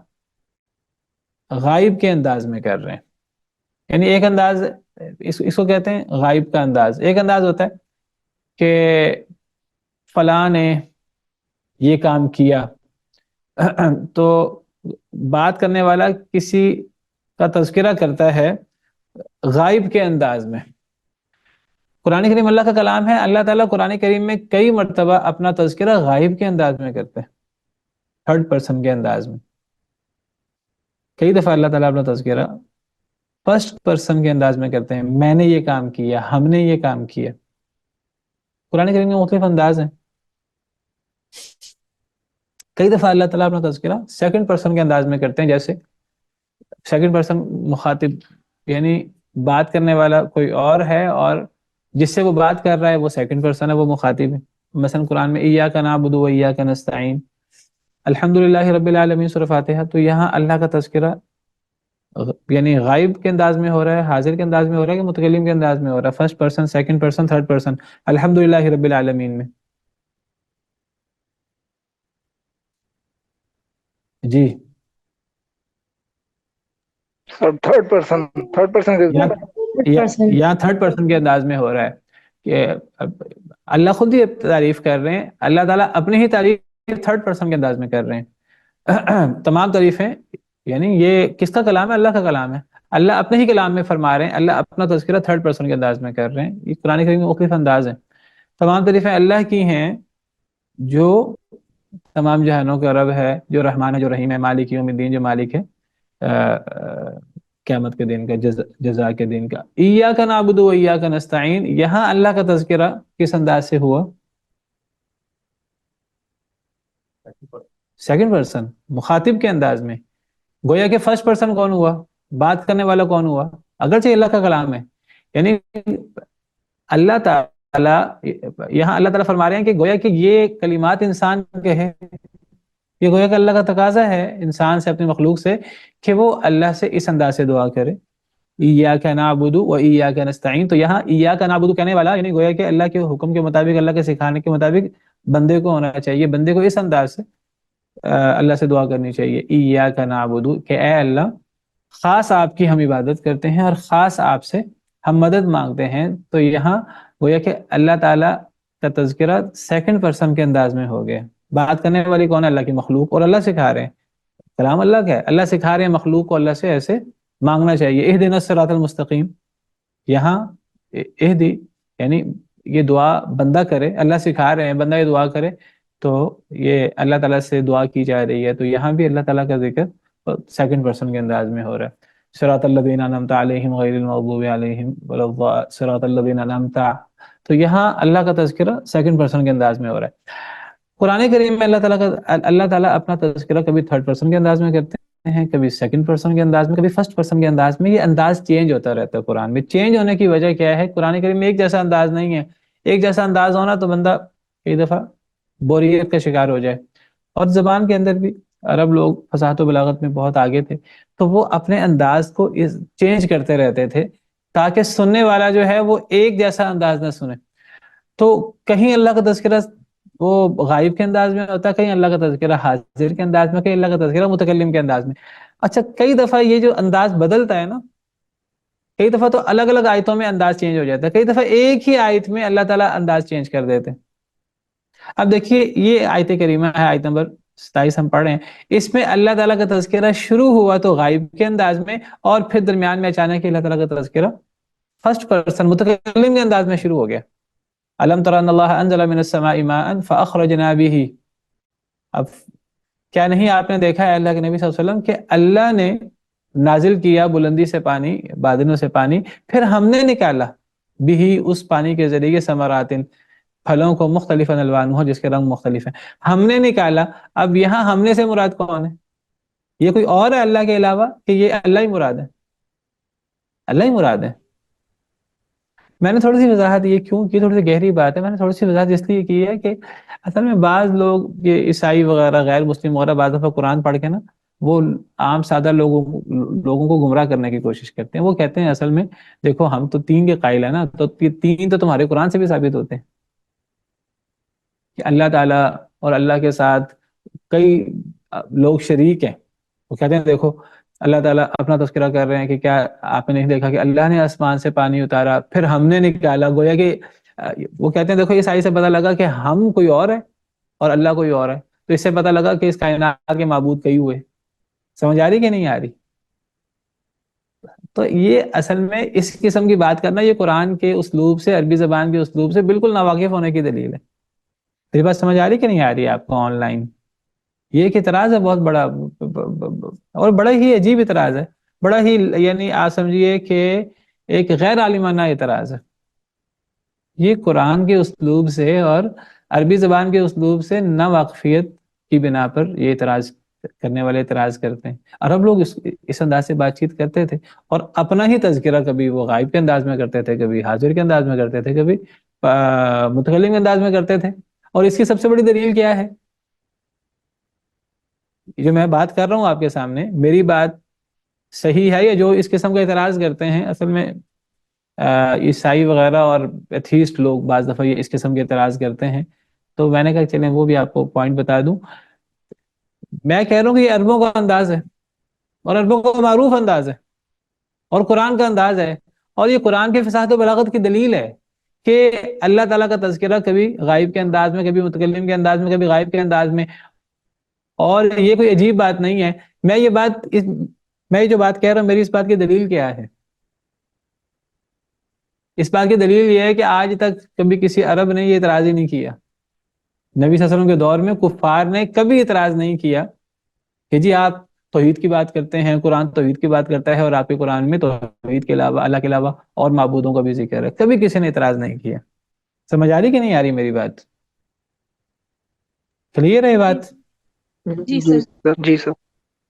غائب کے انداز میں کر رہے ہیں، یعنی ایک انداز اس کو کہتے ہیں غائب کا انداز۔ ایک انداز ہوتا ہے کہ فلاں نے یہ کام کیا، تو بات کرنے والا کسی کا تذکرہ کرتا ہے غائب کے انداز میں۔ قرآن کریم اللہ کا کلام ہے، اللہ تعالیٰ قرآن کریم میں کئی مرتبہ اپنا تذکرہ غائب کے انداز میں کرتے ہیں، تھرڈ پرسن کے انداز میں۔ کئی دفعہ اللہ تعالیٰ اپنا تذکرہ فرسٹ پرسن کے انداز میں کرتے ہیں، میں نے یہ کام کیا، ہم نے یہ کام کیا۔ قرآن کریم میں مختلف انداز ہیں۔ کئی دفعہ اللہ تعالیٰ اپنا تذکرہ سیکنڈ پرسن کے انداز میں کرتے ہیں، جیسے سیکنڈ پرسن مخاطب، یعنی بات کرنے والا کوئی اور ہے اور جس سے وہ بات کر رہا ہے وہ سیکنڈ پرسن ہے، وہ مخاطب ہے۔ مثلا قرآن میں ایاک نعبد و ایاک نستعین، الحمدللہ رب العالمین سورہ فاتحہ، تو یہاں اللہ کا تذکرہ یعنی غائب کے انداز میں ہو رہا ہے، حاضر کے انداز میں ہو رہا ہے کہ متکلم کے انداز میں ہو رہا ہے؟ First person, second person, third person, الحمدللہ رب العالمین میں۔ جی تھرڈ پرسن یا تھرڈ پرسن کے انداز میں ہو رہا ہے کہ اللہ خود ہی تعریف کر رہے ہیں، اللہ تعالیٰ اپنی ہی تعریف تھرڈ پرسن کے انداز میں کر رہے ہیں۔ تمام تعریفیں، یعنی یہ کس کا کلام ہے؟ اللہ کا کلام ہے، اللہ اپنے ہی کلام میں فرما رہے ہیں، اللہ اپنا تذکرہ تھرڈ پرسن کے انداز میں کر رہے ہیں۔ یہ قرآن کریم میں مختلف انداز ہیں۔ تمام تعریفیں اللہ کی ہیں جو تمام جہانوں کا رب ہے، جو رحمان ہے، جو رحیم ہے، مالک یوم الدین، جو مالک ہے قیامت کے دن کا، جزا کے دن کا۔ ایاک نعبد و ایاک نستعین، یہاں اللہ کا تذکرہ کس انداز سے ہوا؟ سیکنڈ پرسن، مخاطب کے انداز میں۔ گویا کہ فرسٹ پرسن کون ہوا؟ بات کرنے والا کون ہوا؟ اگرچہ اللہ کا کلام ہے، یعنی اللہ تعالیٰ، یہاں اللہ تعالیٰ فرما رہے ہیں کہ گویا کہ یہ کلمات انسان کے ہیں، یہ گویا کہ اللہ کا تقاضا ہے انسان سے، اپنی مخلوق سے، کہ وہ اللہ سے اس انداز سے دعا کرے، ایاک نعبد و ایاک نستعین۔ تو یہاں ایاک نعبد کہنے والا یعنی گویا کہ اللہ کے حکم کے مطابق، اللہ کے سکھانے کے مطابق بندے کو ہونا چاہیے، بندے کو اس انداز سے اللہ سے دعا کرنی چاہیے، ایاک نعبد، کہ اے اللہ خاص آپ کی ہم عبادت کرتے ہیں اور خاص آپ سے ہم مدد مانگتے ہیں۔ تو یہاں گویا کہ اللہ تعالیٰ کا تذکرہ سیکنڈ پرسن کے انداز میں ہو گیا۔ بات کرنے والی کون ہے؟ اللہ کی مخلوق، اور اللہ سکھا رہے ہیں، کلام اللہ کا ہے، اللہ سکھا رہے ہیں مخلوق کو اللہ سے ایسے مانگنا چاہیے، اہدنا الصراط المستقیم۔ یہاں اہدی یعنی یہ دعا بندہ کرے، اللہ سکھا رہے ہیں بندہ یہ دعا کرے، تو یہ اللہ تعالیٰ سے دعا کی جا رہی ہے۔ تو یہاں بھی اللہ تعالیٰ کا ذکر سیکنڈ پرسن کے انداز میں ہو رہا ہے۔ صراط الذین انعمت علیہم غیر المغضوب علیہم ولا الضالین، صراط الذین انعمت، تو یہاں اللہ کا تذکرہ سیکنڈ پرسن کے انداز میں ہو رہا ہے۔ قرآن کریم میں اللہ تعالیٰ اپنا تذکرہ کبھی تھرڈ پرسن کے انداز میں کرتے ہیں، کبھی سیکنڈ پرسن کے انداز میں، کبھی فرسٹ پرسن کے انداز میں۔ یہ انداز چینج ہوتا رہتا ہے قرآن میں۔ چینج ہونے کی وجہ کیا ہے؟ قرآن کریم میں ایک جیسا انداز نہیں ہے۔ ایک جیسا انداز ہونا تو بندہ کئی دفعہ بوریت کا شکار ہو جائے۔ اور زبان کے اندر بھی عرب لوگ فصاحت و بلاغت میں بہت آگے تھے، تو وہ اپنے انداز کو چینج کرتے رہتے تھے تاکہ سننے والا جو ہے وہ ایک جیسا انداز نہ سنے۔ تو کہیں اللہ کا تذکرہ وہ غائب کے انداز میں ہوتا ہے، کہیں اللہ کا تذکرہ حاضر کے انداز میں، کہیں اللہ کا تذکرہ متکلم کے انداز میں۔ اچھا، کئی دفعہ یہ جو انداز بدلتا ہے نا، کئی دفعہ تو الگ الگ آیتوں میں انداز چینج ہو جاتا ہے، کئی دفعہ ایک ہی آیت میں اللہ تعالیٰ انداز چینج کر دیتے ہیں۔ اب دیکھیے یہ آیت کریمہ ہے، آیت نمبر 27 ہم پڑھ رہے ہیں، اس میں اللہ تعالیٰ کا تذکرہ شروع ہوا تو غائب کے انداز میں، اور پھر درمیان میں اچانک اللہ تعالیٰ کا تذکرہ فرسٹ پرسن متکلم کے انداز میں شروع ہو گیا۔ الم تر ان اللہ انزل من السماء ماء فاخرجنا به، اب کیا نہیں آپ نے دیکھا ہے اللہ کے نبی صلی اللہ علیہ وسلم کہ اللہ نے نازل کیا بلندی سے پانی، بادلوں سے پانی، پھر ہم نے نکالا بھی اس پانی کے ذریعے ثمرات، پھلوں کو مختلف الوان ہو جس کے رنگ مختلف ہیں، ہم نے نکالا۔ اب یہاں ہم نے سے مراد کون ہے؟ یہ کوئی اور ہے اللہ کے علاوہ کہ یہ اللہ ہی مراد ہے؟ اللہ ہی مراد ہے۔ میں نے تھوڑی سی وضاحت یہ کیوں کی، تھوڑی سی گہری بات ہے، میں نے تھوڑی سی وضاحت اس لیے کی ہے کہ اصل میں بعض لوگ یہ عیسائی وغیرہ غیر مسلم وغیرہ بعض دفعہ قرآن پڑھ کے نا وہ عام سادہ لوگوں کو گمراہ کرنے کی کوشش کرتے ہیں۔ وہ کہتے ہیں اصل میں دیکھو ہم تو تین کے قائل ہیں نا، تو تین تو تمہارے قرآن سے بھی ثابت ہوتے ہیں کہ اللہ تعالیٰ اور اللہ کے ساتھ کئی لوگ شریک ہیں۔ وہ کہتے ہیں دیکھو اللہ تعالیٰ اپنا تذکرہ کر رہے ہیں کہ کیا آپ نے نہیں دیکھا کہ اللہ نے آسمان سے پانی اتارا پھر ہم نے نکالا، گویا کہ وہ کہتے ہیں دیکھو اس آیت سے پتہ لگا کہ ہم کوئی اور ہے اور اللہ کوئی اور ہے، تو اس سے پتہ لگا کہ اس کائنات کے معبود کئی ہوئے۔ سمجھ آ رہی کہ نہیں آ رہی؟ تو یہ اصل میں اس قسم کی بات کرنا یہ قرآن کے اسلوب سے، عربی زبان کے اسلوب سے بالکل ناواقف ہونے کی دلیل ہے۔ میری بات سمجھ آ رہی کہ نہیں آ رہی ہے آپ کو آن لائن؟ یہ ایک اعتراض ہے بہت بڑا، اور بڑا ہی عجیب اعتراض ہے، بڑا ہی یعنی آپ سمجھیے کہ ایک غیر عالمانہ اعتراض ہے۔ یہ قرآن کے اسلوب سے اور عربی زبان کے اسلوب سے ناواقفیت کی بنا پر یہ اعتراض کرنے والے اعتراض کرتے ہیں۔ عرب لوگ اس انداز سے بات چیت کرتے تھے اور اپنا ہی تذکرہ کبھی وہ غائب کے انداز میں کرتے تھے، کبھی حاضر کے انداز میں کرتے تھے، کبھی متکلم کے انداز میں کرتے تھے۔ اور اس کی سب سے بڑی دلیل کیا ہے؟ جو میں بات کر رہا ہوں آپ کے سامنے، میری بات صحیح ہے، یا جو اس قسم کا اعتراض کرتے ہیں اصل میں عیسائی وغیرہ اور ایتھیسٹ لوگ بعض دفعہ یہ اس قسم کے اعتراض کرتے ہیں، تو میں نے کہا چلیں وہ بھی آپ کو پوائنٹ بتا دوں۔ میں کہہ رہا ہوں کہ یہ عربوں کا انداز ہے اور عربوں کا معروف انداز ہے اور قرآن کا انداز ہے، اور یہ قرآن کے فصاحت و بلاغت کی دلیل ہے کہ اللہ تعالیٰ کا تذکرہ کبھی غائب کے انداز میں، کبھی متکلم کے انداز میں، کبھی غائب کے انداز میں، اور یہ کوئی عجیب بات نہیں ہے۔ میں یہ جو بات کہہ رہا ہوں میری اس بات کی دلیل کیا ہے؟ اس بات کی دلیل یہ ہے کہ آج تک کبھی کسی عرب نے یہ اعتراض ہی نہیں کیا، نبی صلی اللہ علیہ وسلم کے دور میں کفار نے کبھی اعتراض نہیں کیا کہ جی آپ توحید کی بات کرتے ہیں، قرآن توحید کی بات کرتا ہے اور آپ کے قرآن میں توحید کے علاوہ، اللہ کے علاوہ اور معبودوں کا بھی ذکر ہے، کبھی کسی نے اعتراض نہیں کیا۔ سمجھ آ رہی کہ نہیں آ رہی میری بات؟ کلیئر ہے یہ بات؟ جی سر۔ جی سر۔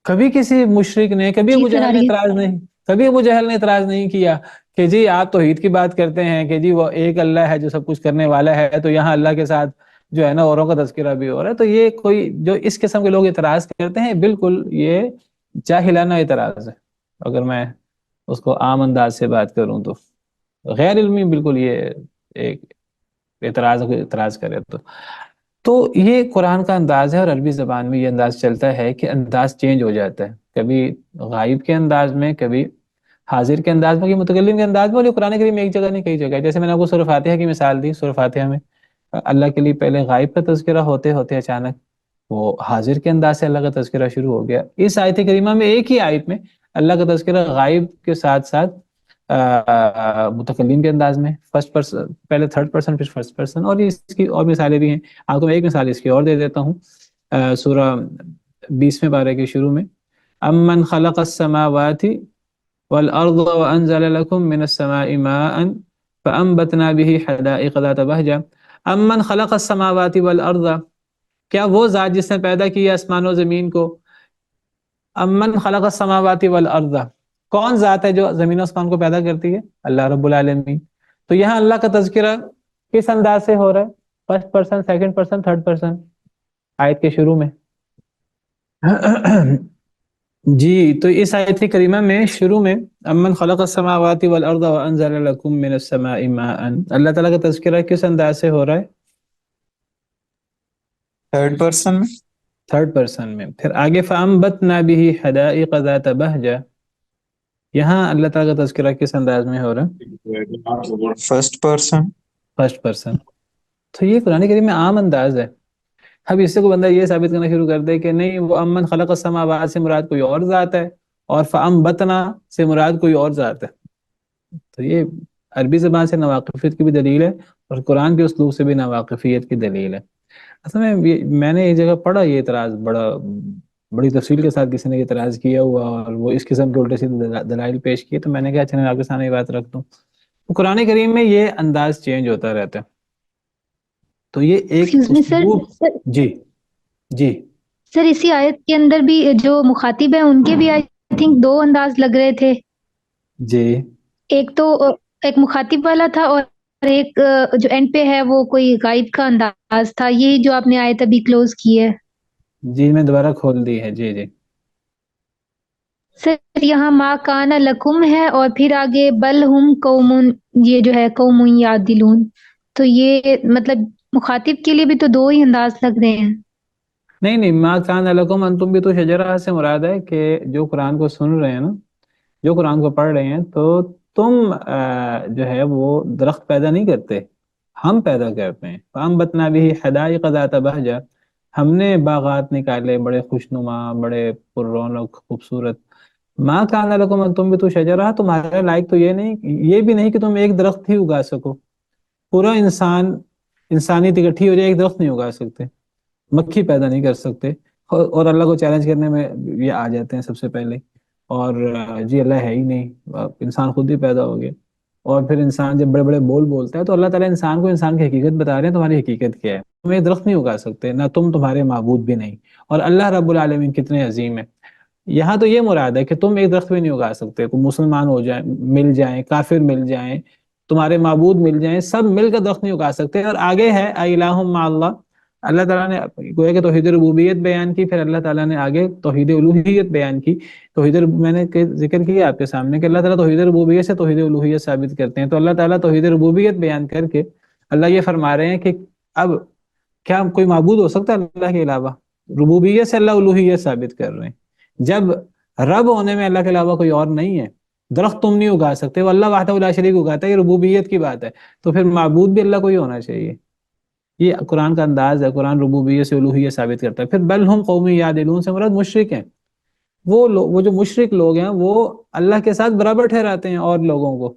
کبھی کسی مشرک نے، کبھی جی ابو سر جہل آ نے رہی ہے۔ اعتراض نہیں، کبھی ابو جہل نے اعتراض نہیں کیا کہ جی آپ توحید کی بات کرتے ہیں کہ جی وہ ایک اللہ ہے جو سب کچھ کرنے والا ہے، تو یہاں اللہ کے ساتھ جو ہے نا اوروں کا تذکرہ بھی ہو رہا ہے۔ تو یہ کوئی جو اس قسم کے لوگ اعتراض کرتے ہیں بالکل یہ جاہلانہ اعتراض ہے، اگر میں اس کو عام انداز سے بات کروں تو غیر علمی بالکل یہ ایک اعتراض کرے تو یہ قرآن کا انداز ہے، اور عربی زبان میں یہ انداز چلتا ہے کہ انداز چینج ہو جاتا ہے، کبھی غائب کے انداز میں، کبھی حاضر کے انداز میں، کبھی متکلم کے انداز میں، اور یہ قرآن کریم میں ایک جگہ نہیں کئی جگہ ہے۔ جیسے میں نے آپ کو سورہ فاتحہ کی مثال دی، سورہ فاتحہ میں اللہ کے لیے پہلے غائب کا تذکرہ ہوتے ہوتے اچانک وہ حاضر کے انداز سے اللہ کا تذکرہ شروع ہو گیا۔ اس آیت کریمہ میں ایک ہی آیت میں اللہ کا تذکرہ غائب کے ساتھ ساتھ متکلم کے انداز میں، فرسٹ پرسن، پہلے تھرڈ پرسن پھر فرسٹ پرسن، اور اس کی اور مثالیں بھی ہیں۔ آپ کو میں ایک مثال اس کی اور دے دیتا ہوں، سورہ 20ویں پارے کے شروع میں، امن خلق السماوات والارض وانزل لكم من السماء ماء فانبتنا به حدائق ذات بہجہ۔ امن خلق السماوات والارض، کیا وہ ذات جس نے پیدا کیا آسمان و زمین کو؟ امن خلق السماوات والارض، کون ذات ہے جو زمین و آسمان کو پیدا کرتی ہے؟ اللہ رب العالمین۔ تو یہاں اللہ کا تذکرہ کس انداز سے ہو رہا ہے؟ First person, second person, third person آیت کے شروع میں۔ جی تو اس آیت کریمہ میں شروع میں امن خلق السماوات والارض وانزل لكم من السماء ماء، اللہ تعالیٰ کا تذکرہ کس انداز سے ہو رہا ہے؟ تھرڈ پرسن میں۔ تھرڈ پرسن میں۔ پھر آگے فَأَنبَتْنَا بِهِ حَدَائِقَ ذَاتَ بَهْجَةٍ، یہاں اللہ تعالیٰ کا تذکرہ کس انداز میں ہو رہا ہے؟ First person. First person. تو یہ قرآن کریم میں عام انداز ہے. اب اس سے کوئی بندہ یہ ثابت کرنا شروع کر دے کہ نہیں وہ امن خلق السماوات سے مراد کوئی اور ذات ہے اور فَأَنبَتْنَا سے مراد کوئی اور ذات ہے، تو یہ عربی زبان سے ناواقفیت کی بھی دلیل ہے اور قرآن کے اسلوب سے بھی ناواقفیت کی دلیل ہے. اصل میں نے ایک جگہ پڑھا یہ اعتراض بڑی تفصیل کے ساتھ کسی نے اعتراض کیا ہوا اور وہ اس قسم کے الٹے سیدھے دلائل پیش کیے، تو میں نے کہا اچھا میں آپ کے سامنے یہ بات رکھ دوں. قرآن کریم میں یہ انداز چینج ہوتا رہتا ہے. تو یہ ایک ایکسکیوز می سر. اسلوب. جی جی سر اسی آیت کے اندر بھی جو مخاطب ہیں ان کے بھی آئی تھنک دو انداز لگ رہے تھے. جی ایک تو ایک مخاطب والا تھا اور ایک جو اینڈ پہ ہے وہ کوئی غائب کا انداز تھا. یہی جو آپ نے آیت ابھی کلوز کی ہے. جی میں دوبارہ کھول دی ہے. جی جی سر یہاں ما کان لکم ہے اور پھر آگے بل ہم قوم، یہ جو ہے قوم یعدلون، تو یہ مطلب مخاطب کے لیے بھی تو دو ہی انداز لگ رہے ہیں. نہیں ما کان لکم ان تنبتوا شجرہ سے مراد ہے کہ جو قرآن کو سن رہے ہیں نا، جو قرآن کو پڑھ رہے ہیں، تو تم جو ہے وہ درخت پیدا نہیں کرتے، ہم پیدا کرتے ہیں. فَأَنبَتْنَا بِهِ حَدَائِقَ ذَاتَ بَهْجَةٍ، ہم نے باغات نکالے بڑے خوشنما، بڑے پر رونق، خوبصورت. ما کان لکم ان تنبتوا شجرہ، تمہارے لائق تو یہ بھی نہیں کہ تم ایک درخت ہی اگا سکو. پورا انسانیت اکٹھی ہو جائے ایک درخت نہیں اگا سکتے، مکھی پیدا نہیں کر سکتے. اور اللہ کو چیلنج کرنے میں یہ آ جاتے ہیں سب سے پہلے. اور جی اللہ ہے ہی نہیں، انسان خود ہی پیدا ہو گیا. اور پھر انسان جب بڑے بڑے بول بولتا ہے تو اللہ تعالیٰ انسان کو انسان کی حقیقت بتا رہے ہیں. تمہاری حقیقت کیا ہے؟ تم ایک درخت نہیں اگا سکتے، نہ تم، تمہارے معبود بھی نہیں. اور اللہ رب العالمین کتنے عظیم ہے. یہاں تو یہ مراد ہے کہ تم ایک درخت بھی نہیں اگا سکتے. کوئی مسلمان ہو جائیں، مل جائیں، کافر مل جائیں، تمہارے معبود مل جائیں، سب مل کر درخت نہیں اگا سکتے. اور آگے ہے اِلٰہٌ مع اللہ، اللہ تعالیٰ نے گویا کہ توحید ربوبیت بیان کی، پھر اللہ تعالیٰ نے آگے توحید الوہیت بیان کی. میں نے ذکر کیا آپ کے سامنے کہ اللہ تعالیٰ توحید ربوبیت سے توحید الوہیت ثابت کرتے ہیں. تو اللہ تعالیٰ توحید ربوبیت بیان کر کے اللہ یہ فرما رہے ہیں کہ اب کیا کوئی معبود ہو سکتا ہے اللہ کے علاوہ؟ ربوبیت سے اللہ الوہیت ثابت کر رہے ہیں. جب رب ہونے میں اللہ کے علاوہ کوئی اور نہیں ہے، درخت تم نہیں اگا سکتے، وہ اللہ وحدہ لا شریک اگاتا ہے، یہ ربوبیت کی بات ہے. تو پھر معبود بھی اللہ کو ہی ہونا چاہیے. یہ قرآن کا انداز ہے. قرآن ربوبیت سے الوہیت ثابت کرتا ہے. پھر بل ہم قوم یعدلون سے مراد مشرک ہیں. وہ جو مشرک لوگ ہیں وہ اللہ کے ساتھ برابر ٹھہراتے ہیں اور لوگوں کو.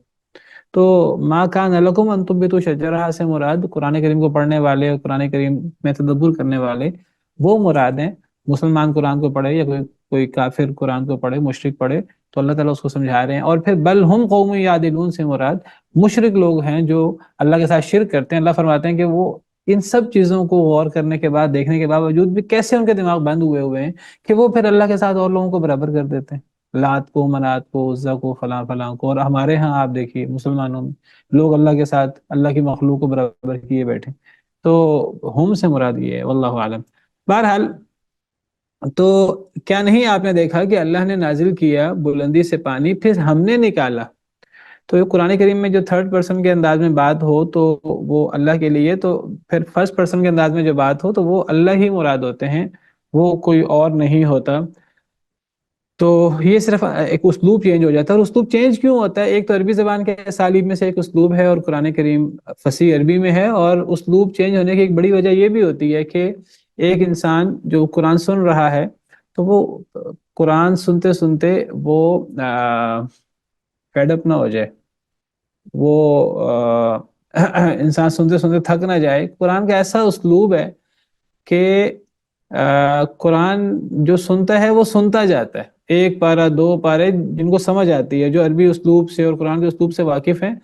تو ما کان لکم ان تنبتوا شجرہ سے مراد قرآن کریم کو پڑھنے والے اور قرآن کریم میں تدبر کرنے والے وہ مراد ہیں. مسلمان قرآن کو پڑھے یا کوئی کافر قرآن کو پڑھے، مشرک پڑھے، تو اللہ تعالیٰ اس کو سمجھا رہے ہیں. اور پھر بل ہم قوم یعدلون سے مراد مشرک لوگ ہیں جو اللہ کے ساتھ شرک کرتے ہیں. اللہ فرماتے ہیں کہ وہ ان سب چیزوں کو غور کرنے کے بعد، دیکھنے کے باوجود بھی کیسے ان کے دماغ بند ہوئے ہیں کہ وہ پھر اللہ کے ساتھ اور لوگوں کو برابر کر دیتے ہیں، لات کو، منات کو، عزا کو، فلاں فلاں کو. اور ہمارے ہاں آپ دیکھیے مسلمانوں میں لوگ اللہ کے ساتھ اللہ کی مخلوق کو برابر کیے بیٹھے. تو ہم سے مراد یہ ہے، واللہ عالم. بہرحال تو کیا نہیں آپ نے دیکھا کہ اللہ نے نازل کیا بلندی سے پانی، پھر ہم نے نکالا. تو یہ قرآن کریم میں جو تھرڈ پرسن کے انداز میں بات ہو تو وہ اللہ کے لیے، تو پھر فرسٹ پرسن کے انداز میں جو بات ہو تو وہ اللہ ہی مراد ہوتے ہیں، وہ کوئی اور نہیں ہوتا. تو یہ صرف ایک اسلوب چینج ہو جاتا ہے. اور اسلوب چینج کیوں ہوتا ہے؟ ایک تو عربی زبان کے اسالیب میں سے ایک اسلوب ہے اور قرآن کریم فصیح عربی میں ہے. اور اسلوب چینج ہونے کی ایک بڑی وجہ یہ بھی ہوتی ہے کہ ایک انسان جو قرآن سن رہا ہے تو وہ قرآن سنتے سنتے وہ فیڈ اپ نہ ہو جائے، وہ انسان سنتے سنتے تھک نہ جائے. قرآن کا ایسا اسلوب ہے کہ قرآن جو سنتا ہے وہ سنتا جاتا ہے. ایک پارہ، دو پارے جن کو سمجھ آتی ہے، جو عربی اسلوب سے اور قرآن کے اسلوب سے واقف ہیں،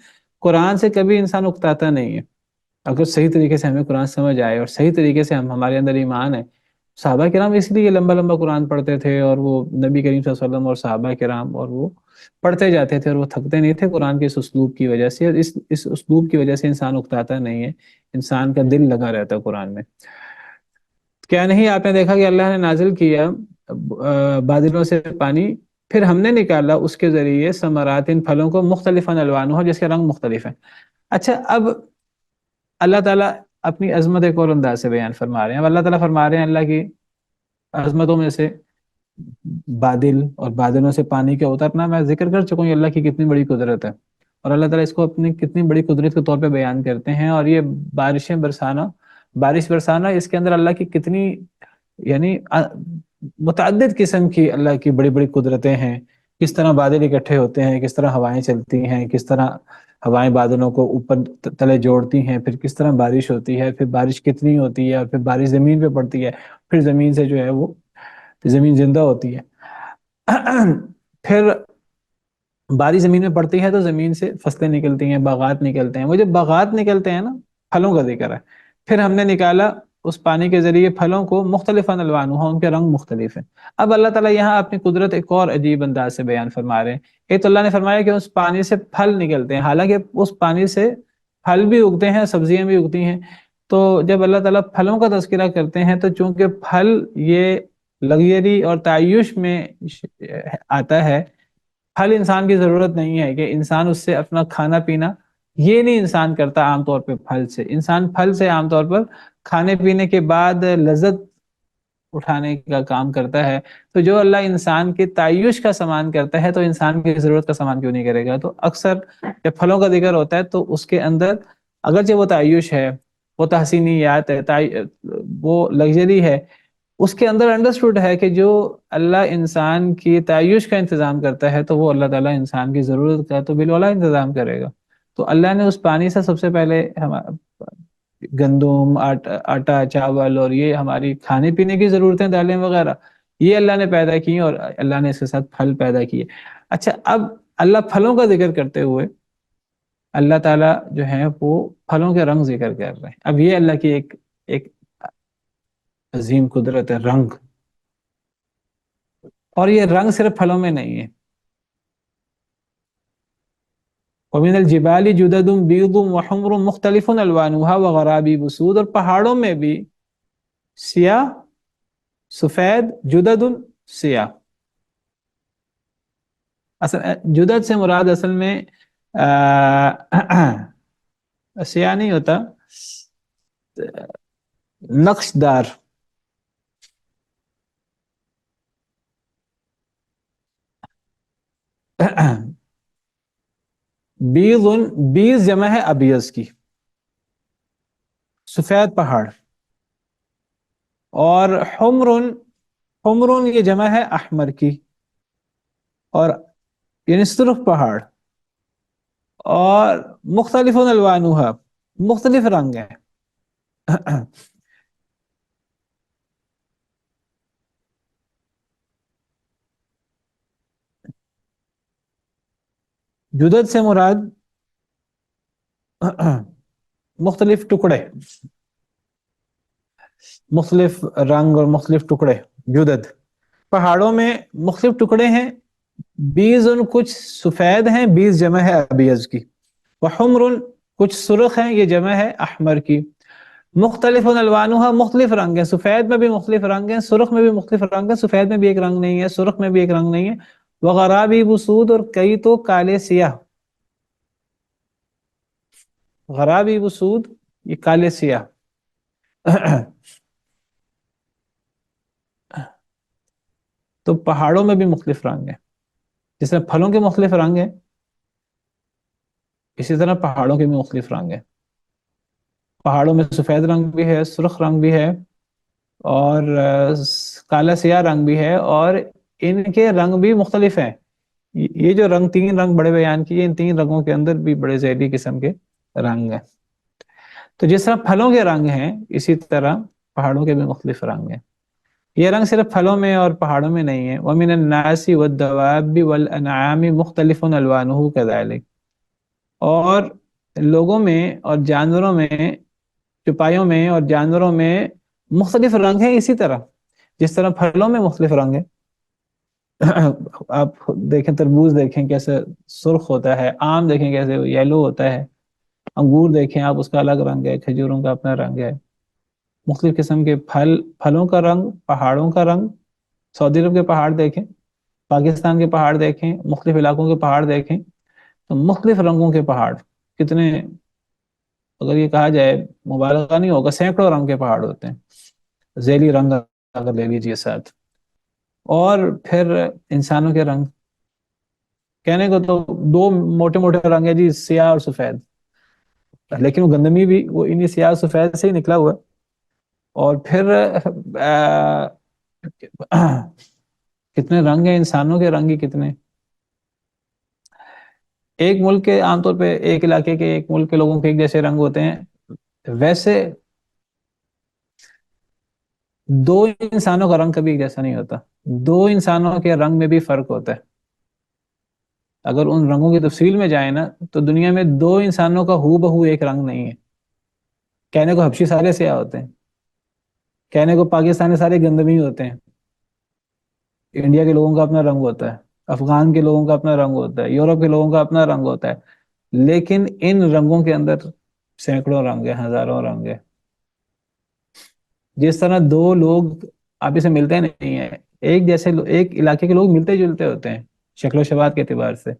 قرآن سے کبھی انسان اکتاتا نہیں ہے. اگر صحیح طریقے سے ہمیں قرآن سمجھ آئے اور صحیح طریقے سے ہمارے اندر ایمان ہے. صحابہ کرام اس لیے لمبا لمبا قرآن پڑھتے تھے، اور وہ نبی کریم صلی اللہ علیہ وسلم اور صحابہ کرام، اور وہ پڑھتے جاتے تھے اور وہ تھکتے نہیں تھے قرآن کے اس اسلوب کی وجہ سے. اور اس اسلوب کی وجہ سے انسان اکتاتا نہیں ہے، انسان کا دل لگا رہتا ہے قرآن میں. کیا نہیں آپ نے دیکھا کہ اللہ نے نازل کیا بادلوں سے پانی، پھر ہم نے نکالا اس کے ذریعے ثمرات، ان پھلوں کو، مختلف الوانہ، جس کے رنگ مختلف ہیں. اچھا، اب اللہ تعالیٰ اپنی عظمت ایک اور انداز سے بیان فرما رہے ہیں. اب اللہ تعالیٰ فرما رہے ہیں اللہ کی عظمتوں میں سے بادل اور بادلوں سے پانی کا اترنا، میں ذکر کر چکا ہوں یہ اللہ کی کتنی بڑی قدرت ہے، اور اللہ تعالیٰ اس کو اپنی کتنی بڑی قدرت کے طور پہ بیان کرتے ہیں. اور یہ بارشیں برسانا، بارش برسانا، اس کے اندر اللہ کی کتنی یعنی متعدد قسم کی اللہ کی بڑی بڑی قدرتیں ہیں. کس طرح بادل اکٹھے ہوتے ہیں، کس طرح ہوائیں چلتی ہیں، کس طرح ہوائیں بادلوں کو اوپر تلے جوڑتی ہیں، پھر کس طرح بارش ہوتی ہے، پھر بارش کتنی ہوتی ہے، اور پھر بارش زمین پہ پڑتی ہے، پھر زمین سے جو ہے وہ زمین زندہ ہوتی ہے. پھر بارش زمین میں پڑتی ہے تو زمین سے فصلیں نکلتی ہیں، باغات نکلتے ہیں. وہ جو باغات نکلتے ہیں نا، پھلوں کا ذکر ہے. پھر ہم نے نکالا اس پانی کے ذریعے پھلوں کو، مختلف الوانها، ان کے رنگ مختلف ہیں. اب اللہ تعالیٰ یہاں اپنی قدرت ایک اور عجیب انداز سے بیان فرما رہے ہیں. ایک تو اللہ نے فرمایا کہ اس پانی سے پھل نکلتے ہیں، حالانکہ اس پانی سے پھل بھی اگتے ہیں، سبزیاں بھی اگتی ہیں. تو جب اللہ تعالیٰ پھلوں کا تذکرہ کرتے ہیں تو چونکہ پھل یہ لگژری اور تعیش میں آتا ہے، پھل انسان کی ضرورت نہیں ہے کہ انسان اس سے اپنا کھانا پینا، یہ نہیں انسان کرتا عام طور پہ. پھل سے انسان، پھل سے عام طور پر کھانے پینے کے بعد لذت اٹھانے کا کام کرتا ہے. تو جو اللہ انسان کے تعیش کا سامان کرتا ہے تو انسان کی ضرورت کا سامان کیوں نہیں کرے گا؟ تو اکثر جب پھلوں کا ذکر ہوتا ہے تو اس کے اندر اگرچہ وہ تعیش ہے، وہ تحسینیات ہے، وہ لگژری ہے، اس کے اندر انڈرسٹوڈ ہے کہ جو اللہ انسان کی تعیش کا انتظام کرتا ہے تو وہ اللہ تعالیٰ انسان کی ضرورت کا تو بالولا انتظام کرے گا. تو اللہ نے اس پانی سے سب سے پہلے گندم، آٹا، چاول، اور یہ ہماری کھانے پینے کی ضرورتیں، دالیں وغیرہ، یہ اللہ نے پیدا کی، اور اللہ نے اس کے ساتھ پھل پیدا کیے. اچھا، اب اللہ پھلوں کا ذکر کرتے ہوئے اللہ تعالیٰ جو ہے وہ پھلوں کے رنگ ذکر کر رہے ہیں. اب یہ اللہ کی ایک عظیم قدرت ہے، رنگ. اور یہ رنگ صرف پھلوں میں نہیں ہے. وَمِنَ الْجِبَالِ جُدَدٌ بِيضٌ وَحُمْرٌ مُخْتَلِفٌ أَلْوَانُهَا وَغَرَابِيبُ سُودٌ. اور پہاڑوں میں بھی سیاہ، سفید، جدد، سیاہ. اصل جدد سے مراد اصل میں سیاہ نہیں ہوتا، نقش دار. بیض جمع ہے ابیض کی، سفید پہاڑ. اور حمر یہ جمع ہے احمر کی، اور یعنی سرخ پہاڑ. اور مختلف الوانها، مختلف رنگ ہیں. جدد سے مراد مختلف ٹکڑے، مختلف رنگ اور مختلف ٹکڑے. جدد پہاڑوں میں مختلف ٹکڑے ہیں. بیض کچھ سفید ہیں، بیض جمع ہے ابیض کی. وحمر کچھ سرخ ہیں، یہ جمع ہے احمر کی. مختلف الوانها، مختلف رنگ ہیں. سفید میں بھی مختلف رنگ ہیں، سرخ میں بھی مختلف رنگ ہیں. سفید میں بھی ایک رنگ نہیں ہے، سرخ میں بھی ایک رنگ نہیں ہے. وغرابیب سود، اور کئی تو کالے سیاہ. غرابیب سود یہ کالے سیاہ. تو پہاڑوں میں بھی مختلف رنگ ہیں. جس طرح پھلوں کے مختلف رنگ ہیں، اسی طرح پہاڑوں کے بھی مختلف رنگ ہیں. پہاڑوں میں سفید رنگ بھی ہے، سرخ رنگ بھی ہے، اور کالا سیاہ رنگ بھی ہے، اور ان کے رنگ بھی مختلف ہیں. یہ جو رنگ، تین رنگ بڑے بیان کیے، ان تین رنگوں کے اندر بھی بڑے ذیلی قسم کے رنگ ہیں. تو جس طرح پھلوں کے رنگ ہیں، اسی طرح پہاڑوں کے بھی مختلف رنگ ہیں. یہ رنگ صرف پھلوں میں اور پہاڑوں میں نہیں ہے. وَمِنَ النَّاسِ وَالدَّوَابِّ وَالْأَنْعَامِ مُخْتَلِفٌ أَلْوَانُهُ كَذَلِكَ. اور لوگوں میں اور جانوروں میں، چپائیوں میں اور جانوروں میں مختلف رنگ ہیں، اسی طرح جس طرح پھلوں میں مختلف رنگ ہیں. آپ دیکھیں تربوز دیکھیں کیسے سرخ ہوتا ہے، آم دیکھیں کیسے یلو ہوتا ہے، انگور دیکھیں آپ، اس کا الگ رنگ ہے، کھجوروں کا اپنا رنگ ہے. مختلف قسم کے پھلوں کا رنگ، پہاڑوں کا رنگ. سعودی عرب کے پہاڑ دیکھیں، پاکستان کے پہاڑ دیکھیں، مختلف علاقوں کے پہاڑ دیکھیں، تو مختلف رنگوں کے پہاڑ کتنے، اگر یہ کہا جائے مبالغہ نہیں ہوگا، سینکڑوں رنگ کے پہاڑ ہوتے ہیں. ذیلی رنگ اگر لے لیجیے ساتھ. اور پھر انسانوں کے رنگ، کہنے کو تو دو موٹے موٹے رنگ ہیں جی، سیاہ اور سفید، لیکن وہ گندمی بھی وہ انہی سیاہ سفید سے ہی نکلا ہوا ہے۔ اور پھر کتنے رنگ ہیں، انسانوں کے رنگ ہی کتنے۔ ایک ملک کے عام طور پہ ایک علاقے کے ایک ملک کے لوگوں کے ایک جیسے رنگ ہوتے ہیں، ویسے دو انسانوں کا رنگ کبھی ایک جیسا نہیں ہوتا، دو انسانوں کے رنگ میں بھی فرق ہوتا ہے۔ اگر ان رنگوں کی تفصیل میں جائیں نا تو دنیا میں دو انسانوں کا ہو بہو ایک رنگ نہیں ہے۔ کہنے کو حبشی سارے سیاہ ہوتے ہیں، کہنے کو پاکستانی سارے گندمی ہوتے ہیں، انڈیا کے لوگوں کا اپنا رنگ ہوتا ہے، افغان کے لوگوں کا اپنا رنگ ہوتا ہے، یورپ کے لوگوں کا اپنا رنگ ہوتا ہے، لیکن ان رنگوں کے اندر سینکڑوں رنگ ہیں، ہزاروں رنگ ہیں۔ جس طرح دو لوگ آپس میں ملتے نہیں ہیں، ایک جیسے ایک علاقے کے لوگ ملتے جلتے ہوتے ہیں شکل و شباہت کے اعتبار سے،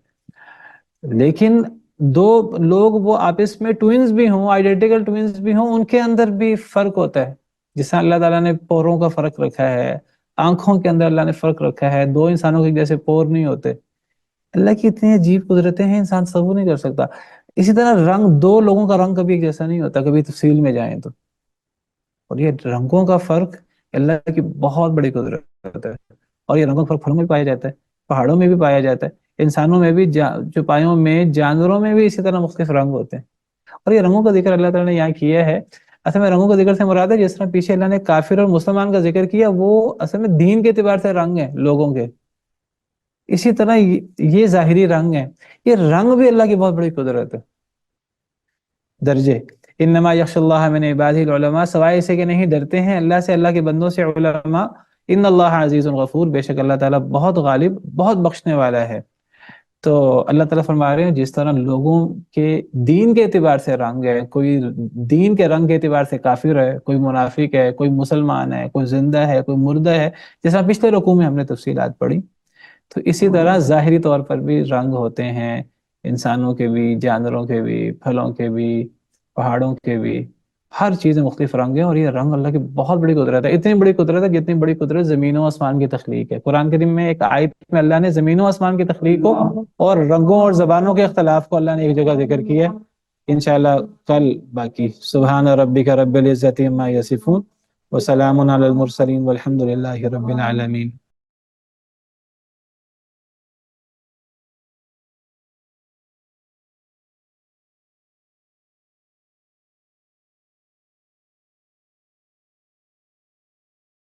لیکن دو لوگ وہ آپس میں ٹوئنز بھی ہوں، آئیڈینٹیکل ٹوئنز بھی ہوں، ان کے اندر بھی فرق ہوتا ہے۔ جس طرح اللہ تعالیٰ نے پوروں کا فرق رکھا ہے، آنکھوں کے اندر اللہ نے فرق رکھا ہے، دو انسانوں کے جیسے پور نہیں ہوتے۔ اللہ کی اتنی عجیب قدرتیں ہیں، انسان تصور نہیں کر سکتا۔ اسی طرح رنگ، دو لوگوں کا رنگ کبھی ایک جیسا نہیں ہوتا، کبھی تفصیل میں جائیں تو۔ اور یہ رنگوں کا فرق اللہ کی بہت بڑی قدرت ہے، اور یہ رنگوں کا فرق پھلوں میں بھی پایا جاتا ہے، پہاڑوں میں بھی پایا جاتا ہے، انسانوں میں بھی، چوپایوں میں، جانوروں میں بھی اسی طرح مختلف رنگ ہوتے ہیں۔ اور یہ رنگوں کا ذکر اللہ تعالیٰ نے یہاں کیا ہے، اصل میں رنگوں کا ذکر سے مراد ہے جس طرح پیچھے اللہ نے کافر اور مسلمان کا ذکر کیا، وہ اصل میں دین کے اعتبار سے رنگ ہیں لوگوں کے، اسی طرح یہ ظاہری رنگ ہیں۔ یہ رنگ بھی اللہ کی بہت بڑی قدرت ہے۔ درجے، انما یخش اللہ من عبادہ العلماء، سوائے اسے کہ نہیں ڈرتے ہیں اللہ سے، اللہ کے بندوں سے علماء۔ ان اللہ عزیز غفور، بے شک اللہ تعالیٰ بہت غالب، بہت بخشنے والا ہے۔ تو اللہ تعالیٰ فرما رہے ہیں جس طرح لوگوں کے دین کے اعتبار سے رنگ ہے، کوئی دین کے رنگ کے اعتبار سے کافر ہے، کوئی منافق ہے، کوئی مسلمان ہے، کوئی زندہ ہے، کوئی مردہ ہے، جیسا پچھلے رکوع میں ہم نے تفصیلات پڑھی، تو اسی طرح ظاہری طور پر بھی رنگ ہوتے ہیں، انسانوں کے بھی، جانوروں کے بھی، پھلوں کے بھی، پہاڑوں کے بھی، ہر چیز میں مختلف رنگ ہیں۔ اور یہ رنگ اللہ کی بہت بڑی قدرت ہے، اتنی بڑی قدرت ہے جتنی بڑی قدرت زمین و آسمان کی تخلیق ہے۔ قرآن کریم میں ایک آیت میں اللہ نے زمین و آسمان کی تخلیق کو اور رنگوں اور زبانوں کے اختلاف کو اللہ نے ایک جگہ ذکر کیا ہے۔ انشاءاللہ کل باقی۔ سبحان ربک رب العزت عما یصفون وسلام علی المرسلین والحمد للہ رب العالمین۔